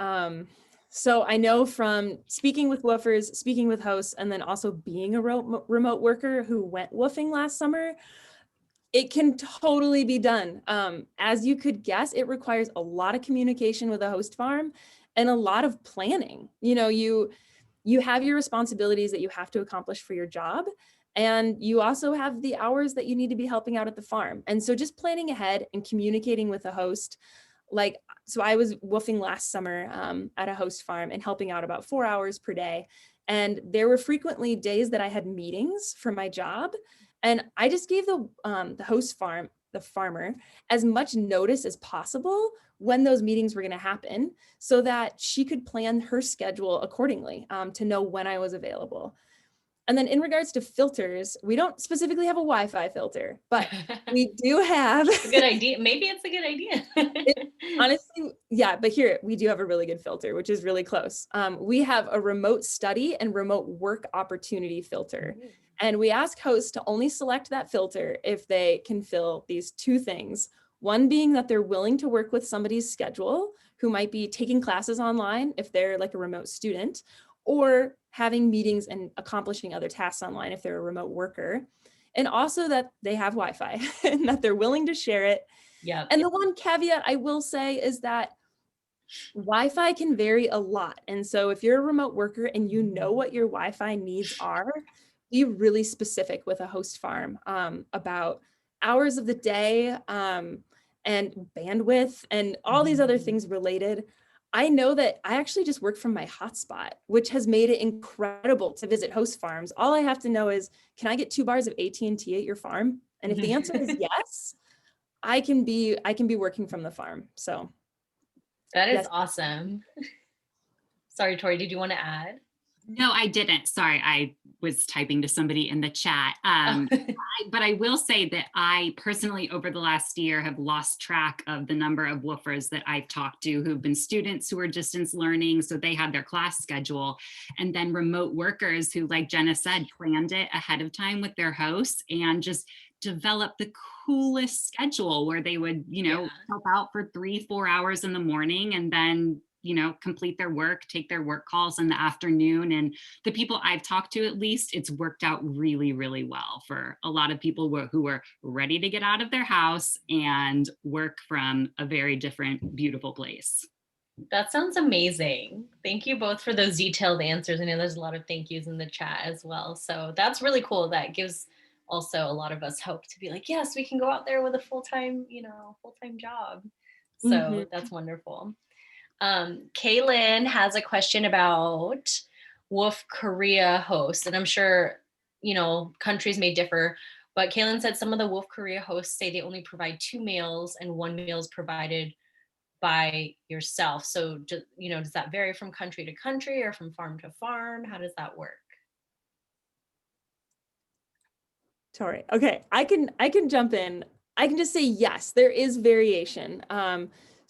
Speaker 1: So I know from speaking with woofers, speaking with hosts, and then also being a remote worker who went woofing last summer, it can totally be done. As you could guess, it requires a lot of communication with a host farm and a lot of planning. You have your responsibilities that you have to accomplish for your job. And you also have the hours that you need to be helping out at the farm. And so just planning ahead and communicating with a host, so I was woofing last summer at a host farm and helping out about 4 hours per day. And there were frequently days that I had meetings for my job. And I just gave the farmer, as much notice as possible when those meetings were going to happen so that she could plan her schedule accordingly to know when I was available. And then in regards to filters, we don't specifically have a Wi-Fi filter, but we do have
Speaker 3: a good idea. Maybe it's a good idea.
Speaker 1: Honestly, yeah, but here we do have a really good filter, which is really close. We have a remote study and remote work opportunity filter. And we ask hosts to only select that filter if they can fill these two things. One being that they're willing to work with somebody's schedule who might be taking classes online if they're like a remote student, or having meetings and accomplishing other tasks online if they're a remote worker. And also that they have Wi-Fi and that they're willing to share it.
Speaker 3: Yeah.
Speaker 1: And the one caveat I will say is that Wi-Fi can vary a lot. And so if you're a remote worker and you know what your Wi-Fi needs are, be really specific with a host farm about hours of the day and bandwidth and all these other things related. I know that I actually just work from my hotspot, which has made it incredible to visit host farms. All I have to know is, can I get 2 bars of AT&T at your farm? And if the answer is yes, I can be working from the farm. So
Speaker 3: that is
Speaker 1: yes.
Speaker 3: Awesome. Sorry, Tori, did you want to add?
Speaker 2: No, I didn't. Sorry, I was typing to somebody in the chat. But I will say that I personally, over the last year, have lost track of the number of woofers that I've talked to who've been students who are distance learning, so they had their class schedule, and then remote workers who, like Jenna said, planned it ahead of time with their hosts and just developed the coolest schedule where they would, help out for 3-4 hours in the morning and then complete their work, take their work calls in the afternoon. And the people I've talked to, at least, it's worked out really, really well for a lot of people who are ready to get out of their house and work from a very different, beautiful place.
Speaker 3: That sounds amazing. Thank you both for those detailed answers. I know there's a lot of thank yous in the chat as well. So that's really cool. That gives also a lot of us hope to be like, yes, we can go out there with a full-time job. So that's wonderful. Kaylin has a question about WWOOF Korea hosts, and I'm sure, countries may differ, but Kaylin said some of the WWOOF Korea hosts say they only provide 2 meals and 1 meal is provided by yourself. So, does that vary from country to country or from farm to farm? How does that work?
Speaker 1: Tori, okay, I can jump in. I can just say yes, there is variation.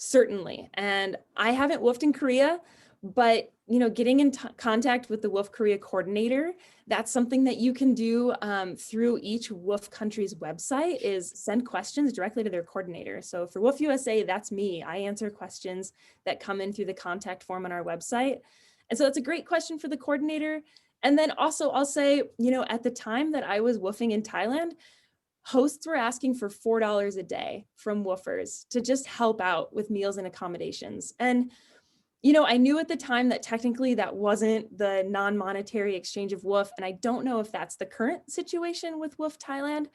Speaker 1: Certainly. And I haven't woofed in Korea, but getting in contact with the WWOOF Korea coordinator, that's something that you can do through each WWOOF country's website, is send questions directly to their coordinator. So for WWOOF-USA, that's me. I answer questions that come in through the contact form on our website. And so that's a great question for the coordinator. And then also I'll say, at the time that I was woofing in Thailand, hosts were asking for $4 a day from woofers to just help out with meals and accommodations. And, I knew at the time that technically that wasn't the non-monetary exchange of WWOOF. And I don't know if that's the current situation with WWOOF Thailand,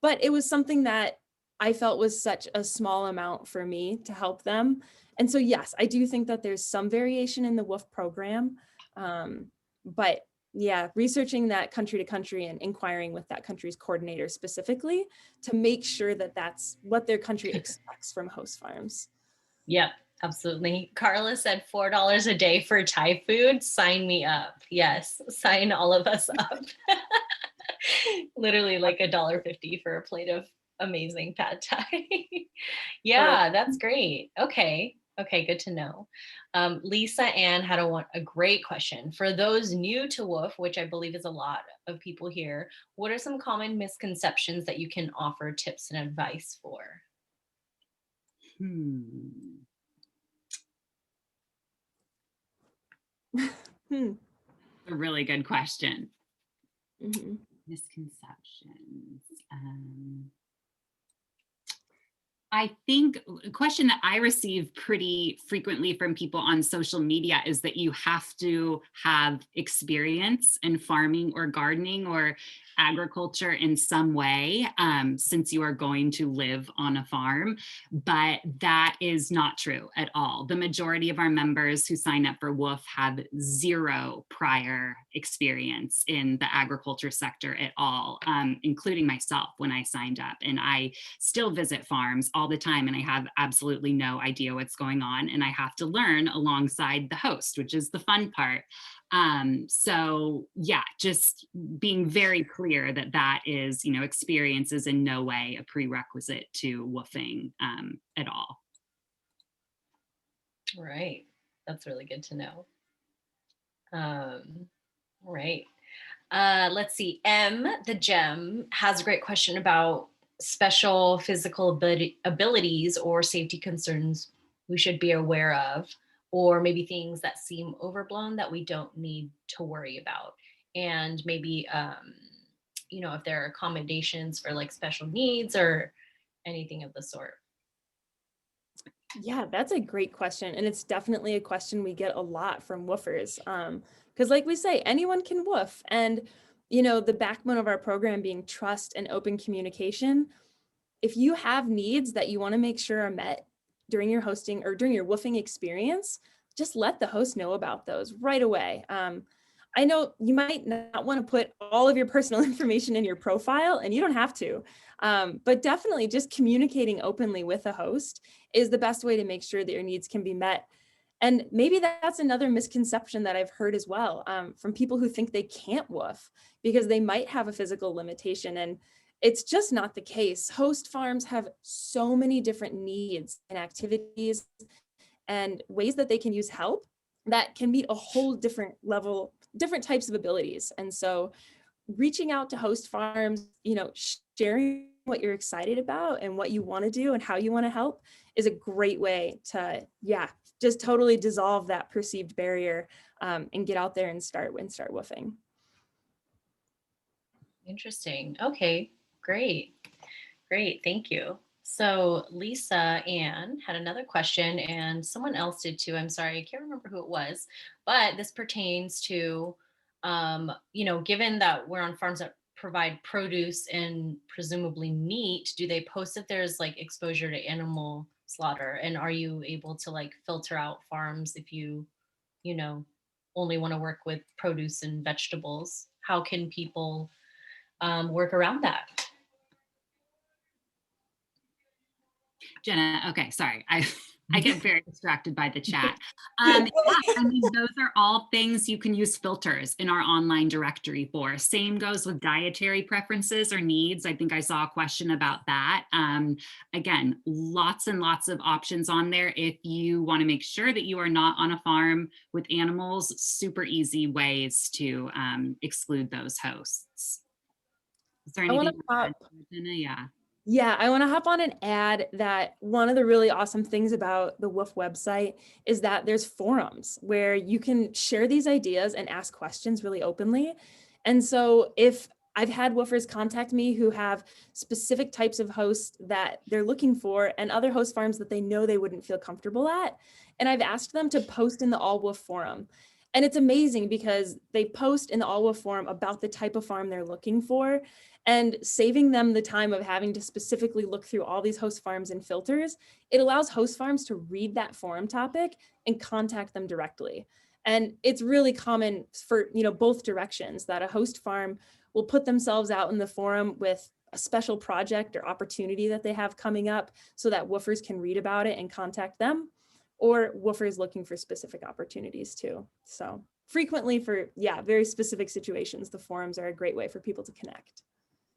Speaker 1: but it was something that I felt was such a small amount for me to help them. And so, yes, I do think that there's some variation in the WWOOF program. But yeah, researching that country to country and inquiring with that country's coordinator specifically to make sure that that's what their country expects from host farms.
Speaker 3: Yep, absolutely. Carla said $4 a day for Thai food. Sign me up. Yes, sign all of us up. Literally like $1.50 for a plate of amazing pad Thai. Yeah, that's great. Okay. Okay, good to know. Lisa Ann had a great question. For those new to WWOOF, which I believe is a lot of people here, what are some common misconceptions that you can offer tips and advice for?
Speaker 2: A really good question.
Speaker 1: Mm-hmm.
Speaker 2: Misconceptions. I think a question that I receive pretty frequently from people on social media is that you have to have experience in farming or gardening or agriculture in some way, since you are going to live on a farm. But that is not true at all. The majority of our members who sign up for WWOOF have zero prior experience in the agriculture sector at all, including myself when I signed up. And I still visit farms all the time, and I have absolutely no idea what's going on, and I have to learn alongside the host, which is the fun part. So yeah, just being very clear that that is, experience is in no way a prerequisite to WWOOFing at all.
Speaker 3: Right, that's really good to know. All right, let's see. The Gem has a great question about special physical abilities or safety concerns we should be aware of, or maybe things that seem overblown that we don't need to worry about. And maybe, if there are accommodations for like special needs or anything of the sort.
Speaker 1: Yeah, that's a great question. And it's definitely a question we get a lot from woofers. Because like we say, anyone can woof. And, the backbone of our program being trust and open communication. If you have needs that you want to make sure are met during your hosting or during your woofing experience, just let the host know about those right away. I know you might not want to put all of your personal information in your profile, and you don't have to, but definitely just communicating openly with a host is the best way to make sure that your needs can be met. And maybe that's another misconception that I've heard as well, from people who think they can't woof because they might have a physical limitation. And it's just not the case. Host farms have so many different needs and activities and ways that they can use help that can meet a whole different level, different types of abilities. And so reaching out to host farms, sharing what you're excited about and what you want to do and how you want to help is a great way to, just totally dissolve that perceived barrier, and get out there and start woofing.
Speaker 3: Interesting. Okay, great. Thank you. So Lisa Ann had another question, and someone else did too. I'm sorry, I can't remember who it was, but this pertains to, given that we're on farms that provide produce and presumably meat, do they post if there's like exposure to animal slaughter? And are you able to like filter out farms if you only want to work with produce and vegetables? How can people work around that?
Speaker 2: Jenna, okay, sorry. I get very distracted by the chat. Those are all things you can use filters in our online directory for. Same goes with dietary preferences or needs. I think I saw a question about that. Again, lots and lots of options on there. If you want to make sure that you are not on a farm with animals, super easy ways to exclude those hosts. Is there anything? Jenna?
Speaker 1: Yeah, I want to hop on and add that one of the really awesome things about the WWOOF website is that there's forums where you can share these ideas and ask questions really openly. And so if I've had woofers contact me who have specific types of hosts that they're looking for and other host farms that they know they wouldn't feel comfortable at, and I've asked them to post in the All WWOOF forum. And it's amazing because they post in the All WWOOF forum about the type of farm they're looking for. And saving them the time of having to specifically look through all these host farms and filters, it allows host farms to read that forum topic and contact them directly. And it's really common for, both directions, that a host farm will put themselves out in the forum with a special project or opportunity that they have coming up so that woofers can read about it and contact them, or woofers looking for specific opportunities too. So frequently for, very specific situations, the forums are a great way for people to connect.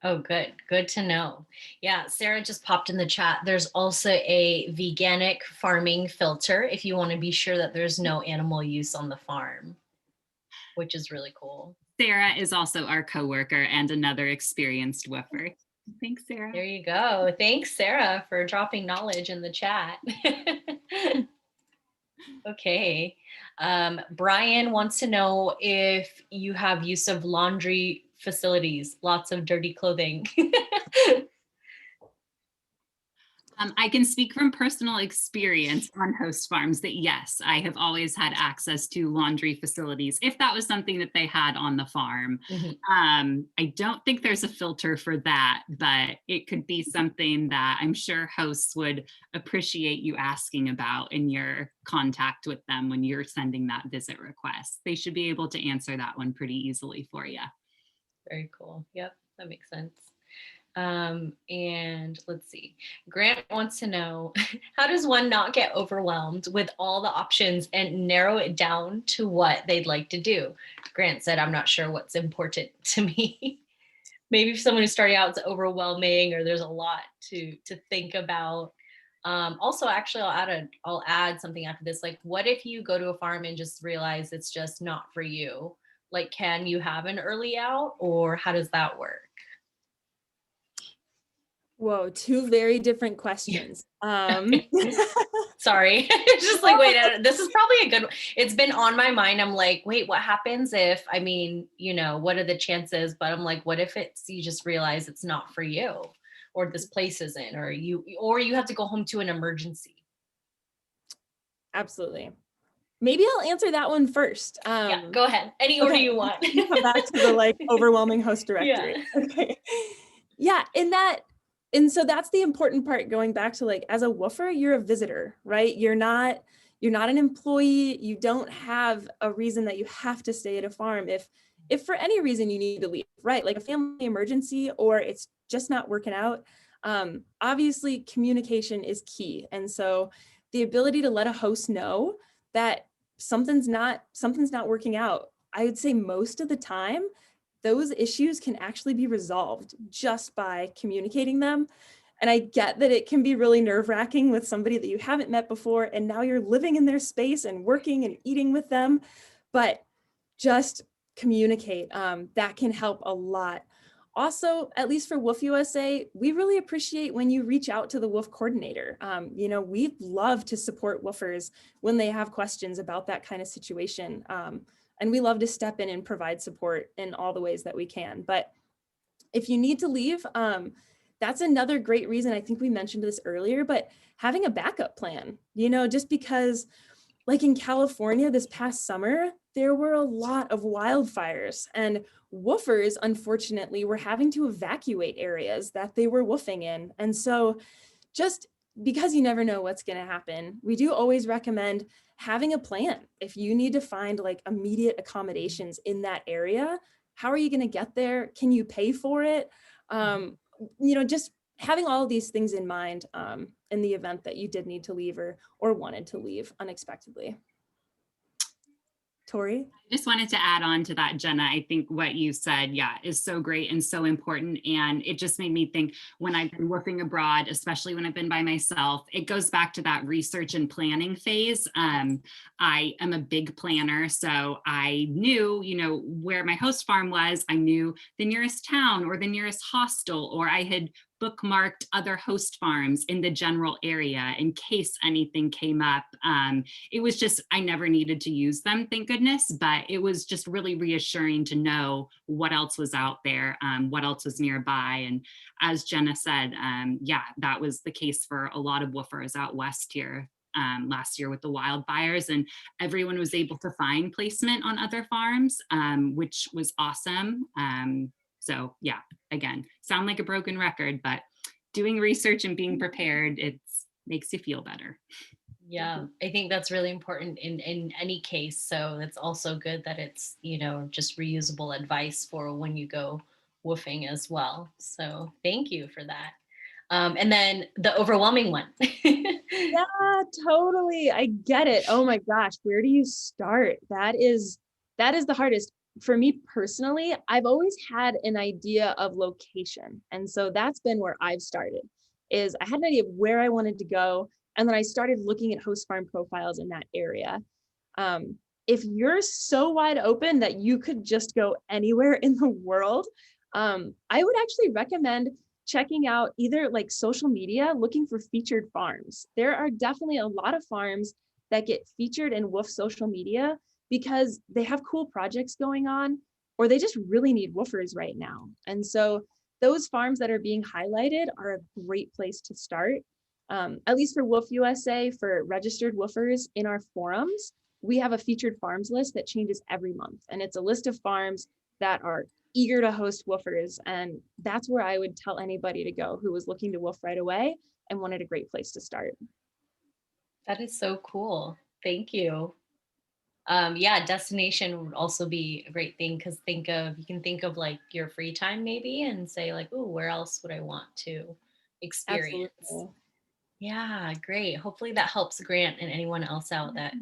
Speaker 3: Oh, good. Good to know. Yeah, Sarah just popped in the chat. There's also a veganic farming filter if you want to be sure that there's no animal use on the farm, which is really cool.
Speaker 2: Sarah is also our coworker and another experienced woofer. Thanks, Sarah.
Speaker 3: There you go. Thanks, Sarah, for dropping knowledge in the chat. Okay. Brian wants to know if you have use of laundry facilities, lots of dirty clothing.
Speaker 2: I can speak from personal experience on host farms that yes, I have always had access to laundry facilities if that was something that they had on the farm.
Speaker 3: Mm-hmm.
Speaker 2: I don't think there's a filter for that, but it could be something that I'm sure hosts would appreciate you asking about in your contact with them when you're sending that visit request. They should be able to answer that one pretty easily for you.
Speaker 3: Very cool. Yep, that makes sense. And let's see, Grant wants to know, how does one not get overwhelmed with all the options and narrow it down to what they'd like to do? Grant said, I'm not sure what's important to me. Maybe for someone who's starting out, it's overwhelming or there's a lot to think about. Also, actually, I'll add something after this. Like, what if you go to a farm and just realize it's just not for you? Like, can you have an early out, or how does that work?
Speaker 1: Whoa, two very different questions.
Speaker 3: Sorry. It's just like, wait, this is probably a good one. It's been on my mind. I'm like, wait, what happens if, what are the chances? But I'm like, what if you just realize it's not for you, or this place isn't, or you have to go home to an emergency?
Speaker 1: Absolutely. Maybe I'll answer that one first.
Speaker 3: Yeah, go ahead. Any order you want.
Speaker 1: Come back to the overwhelming host directory. Yeah. Okay. Yeah, and so that's the important part, going back to as a woofer, you're a visitor, right? You're not an employee. You don't have a reason that you have to stay at a farm if for any reason you need to leave, right? Like a family emergency, or it's just not working out. Obviously communication is key. And so the ability to let a host know that something's not working out, I would say most of the time, those issues can actually be resolved just by communicating them. And I get that it can be really nerve-wracking with somebody that you haven't met before, and now you're living in their space and working and eating with them, but just communicate. That can help a lot. Also, at least for WWOOF-USA, we really appreciate when you reach out to the WWOOF coordinator. We love to support woofers when they have questions about that kind of situation. And we love to step in and provide support in all the ways that we can. But if you need to leave, that's another great reason. I think we mentioned this earlier, but having a backup plan, just because like in California this past summer, there were a lot of wildfires, and woofers, unfortunately, were having to evacuate areas that they were woofing in. And so just because you never know what's going to happen, we do always recommend having a plan. If you need to find immediate accommodations in that area, how are you going to get there? Can you pay for it? Just having all of these things in mind in the event that you did need to leave or wanted to leave unexpectedly. Tori?
Speaker 2: I just wanted to add on to that, Jenna. I think what you said, is so great and so important. And it just made me think, when I've been working abroad, especially when I've been by myself, it goes back to that research and planning phase. I am a big planner, so I knew, where my host farm was. I knew the nearest town or the nearest hostel, or I had bookmarked other host farms in the general area in case anything came up. It was just, I never needed to use them, thank goodness, but it was just really reassuring to know what else was out there, what else was nearby. And as Jenna said, that was the case for a lot of woofers out west here last year with the wildfires, and everyone was able to find placement on other farms, which was awesome. So yeah, again, sound like a broken record, but doing research and being prepared, it makes you feel better.
Speaker 3: Yeah, I think that's really important in any case. So it's also good that it's, you know, just reusable advice for when you go woofing as well. So thank you for that. And then the overwhelming one.
Speaker 1: Yeah, totally. I get it. Oh my gosh, where do you start? That is the hardest. For me personally, I've always had an idea of location. And so that's been where I've started, is I had an idea of where I wanted to go. And then I started looking at host farm profiles in that area. If you're so wide open that you could just go anywhere in the world, I would actually recommend checking out either like social media, looking for featured farms. There are definitely a lot of farms that get featured in WWOOF social media because they have cool projects going on, or they just really need woofers right now. And so those farms that are being highlighted are a great place to start. At least for WWOOF-USA, for registered woofers in our forums, we have a featured farms list that changes every month. And it's a list of farms that are eager to host woofers. And that's where I would tell anybody to go who was looking to woof right away and wanted a great place to start.
Speaker 3: That is so cool. Thank you. Yeah, destination would also be a great thing, because you can think of like your free time maybe and say like, oh, where else would I want to experience?
Speaker 1: Absolutely.
Speaker 3: Yeah, great. Hopefully that helps Grant and anyone else out that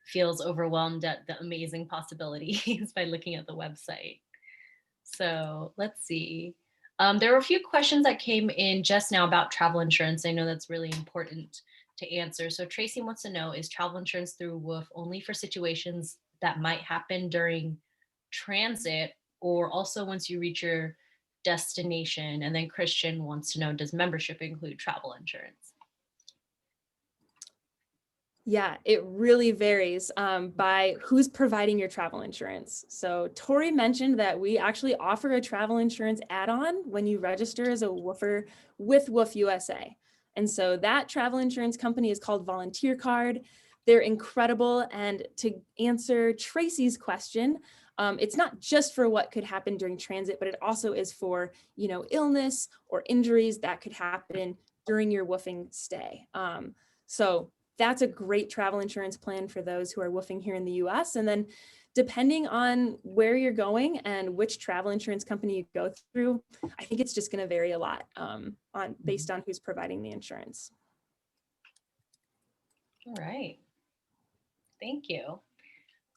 Speaker 3: feels overwhelmed at the amazing possibilities by looking at the website. So let's see. There were a few questions that came in just now about travel insurance. I know that's really important to answer. So Tracy wants to know, is travel insurance through WWOOF only for situations that might happen during transit, or also once you reach your destination? And then Christian wants to know, does membership include travel insurance?
Speaker 1: Yeah, it really varies by who's providing your travel insurance. So Tori mentioned that we actually offer a travel insurance add-on when you register as a woofer with WWOOF-USA. And so that travel insurance company is called Volunteer Card. They're incredible. And to answer Tracy's question, it's not just for what could happen during transit, but it also is for, you know, illness or injuries that could happen during your woofing stay. So that's a great travel insurance plan for those who are woofing here in the US. And then depending on where you're going and which travel insurance company you go through, I think it's just going to vary a lot based on who's providing the insurance.
Speaker 3: All right. Thank you.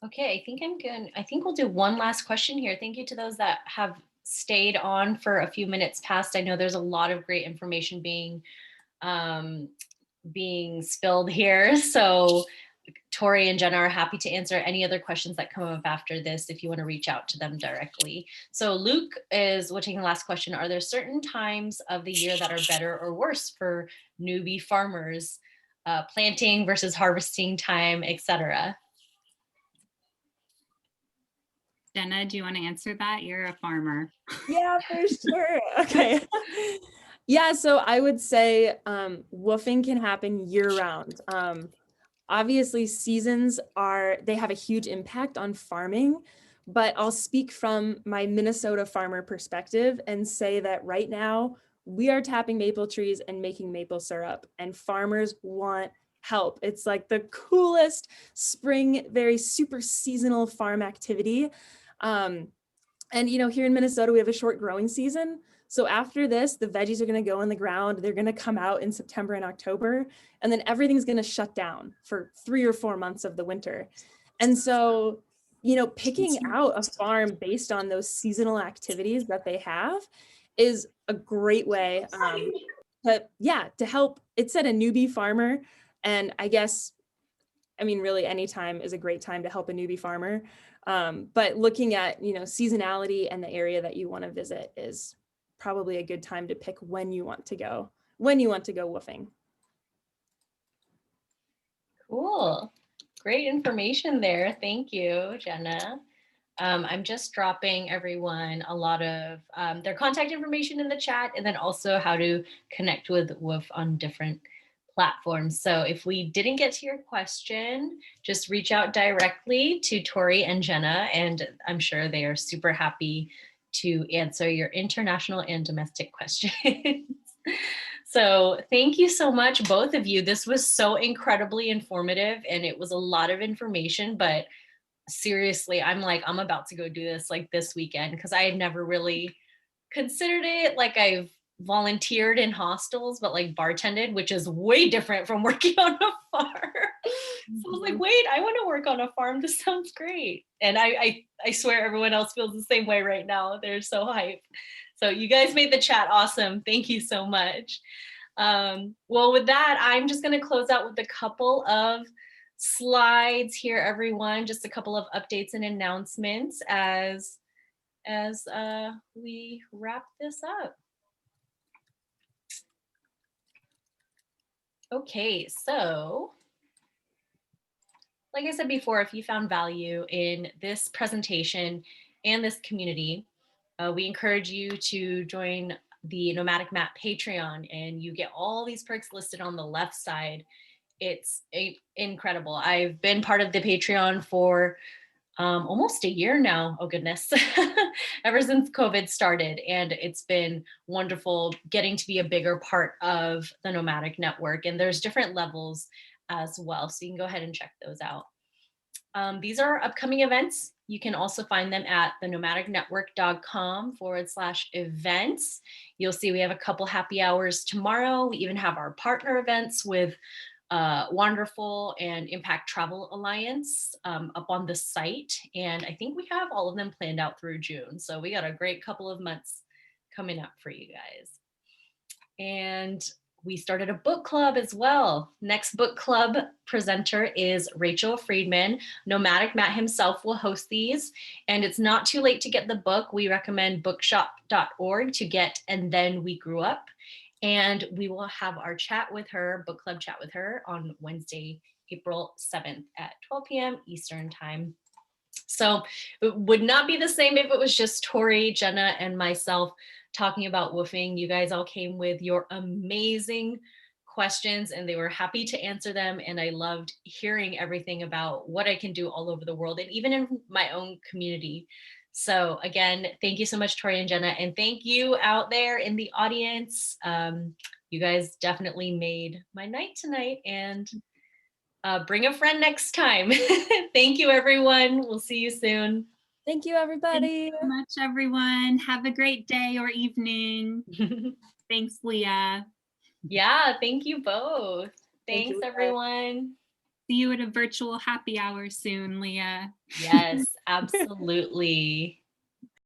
Speaker 3: Okay, I think we'll do one last question here. Thank you to those that have stayed on for a few minutes past. I know there's a lot of great information being spilled here. So Tori and Jenna are happy to answer any other questions that come up after this if you want to reach out to them directly. So Luke we're taking the last question. Are there certain times of the year that are better or worse for newbie farmers, planting versus harvesting time, etc.?
Speaker 2: Jenna, do you want to answer that? You're a farmer.
Speaker 1: Yeah, for sure. Okay. Yeah, so I would say woofing can happen year round. Obviously seasons they have a huge impact on farming, but I'll speak from my Minnesota farmer perspective and say that right now we are tapping maple trees and making maple syrup, and farmers want help. It's like the coolest spring, very super seasonal farm activity. And you know, here in Minnesota, we have a short growing season. So after this, the veggies are going to go in the ground. They're going to come out in September and October, and then everything's going to shut down for 3 or 4 months of the winter. And so, you know, picking out a farm based on those seasonal activities that they have is a great way to help. It said a newbie farmer, and I guess, I mean, really any time is a great time to help a newbie farmer. But looking at, you know, seasonality and the area that you want to visit is probably a good time to pick when you want to go woofing.
Speaker 3: Cool. Great information there. Thank you, Jenna. I'm just dropping everyone a lot of their contact information in the chat, and then also how to connect with WWOOF on different platforms. So if we didn't get to your question, just reach out directly to Tori and Jenna, and I'm sure they are super happy to answer your international and domestic questions. So thank you so much, both of you. This was so incredibly informative, and it was a lot of information, but seriously, I'm about to go do this like this weekend, because I had never really considered it. Like, I've volunteered in hostels, but like bartended, which is way different from working on a farm. So I was like, wait, I want to work on a farm. This sounds great. And I swear everyone else feels the same way right now. They're so hyped. So you guys made the chat awesome. Thank you so much. Well, with that, I'm just going to close out with a couple of slides here, everyone. Just a couple of updates and announcements as we wrap this up. Okay, so like I said before, if you found value in this presentation and this community, we encourage you to join the Nomadic Map Patreon, and you get all these perks listed on the left side. It's incredible. I've been part of the Patreon for almost a year now. Oh goodness, ever since COVID started. And it's been wonderful getting to be a bigger part of the Nomadic network. And there's different levels as well. So you can go ahead and check those out. These are upcoming events. You can also find them at thenomadicnetwork.com/events. You'll see we have a couple happy hours tomorrow. We even have our partner events with Wonderful and Impact Travel Alliance up on the site. And I think we have all of them planned out through June. So we got a great couple of months coming up for you guys. And we started a book club as well. Next book club presenter is Rachel Friedman. Nomadic Matt himself will host these. And it's not too late to get the book. We recommend bookshop.org to get And Then We Grew Up. And we will have our chat with her, book club chat with her, on Wednesday, April 7th at 12 p.m. Eastern time. So it would not be the same if it was just Tori, Jenna, and myself talking about woofing. You guys all came with your amazing questions, and they were happy to answer them. And I loved hearing everything about what I can do all over the world and even in my own community. So again, thank you so much, Tori and Jenna, and thank you out there in the audience. You guys definitely made my night tonight, and bring a friend next time. Thank you, everyone. We'll see you soon.
Speaker 1: Thank you, everybody.
Speaker 2: Thank you so much, everyone. Have a great day or evening. Thanks, Leah.
Speaker 3: Yeah, thank you both. Thanks,
Speaker 1: Thank you,
Speaker 3: everyone.
Speaker 2: See you at a virtual happy hour soon, Leah.
Speaker 3: Yes, absolutely.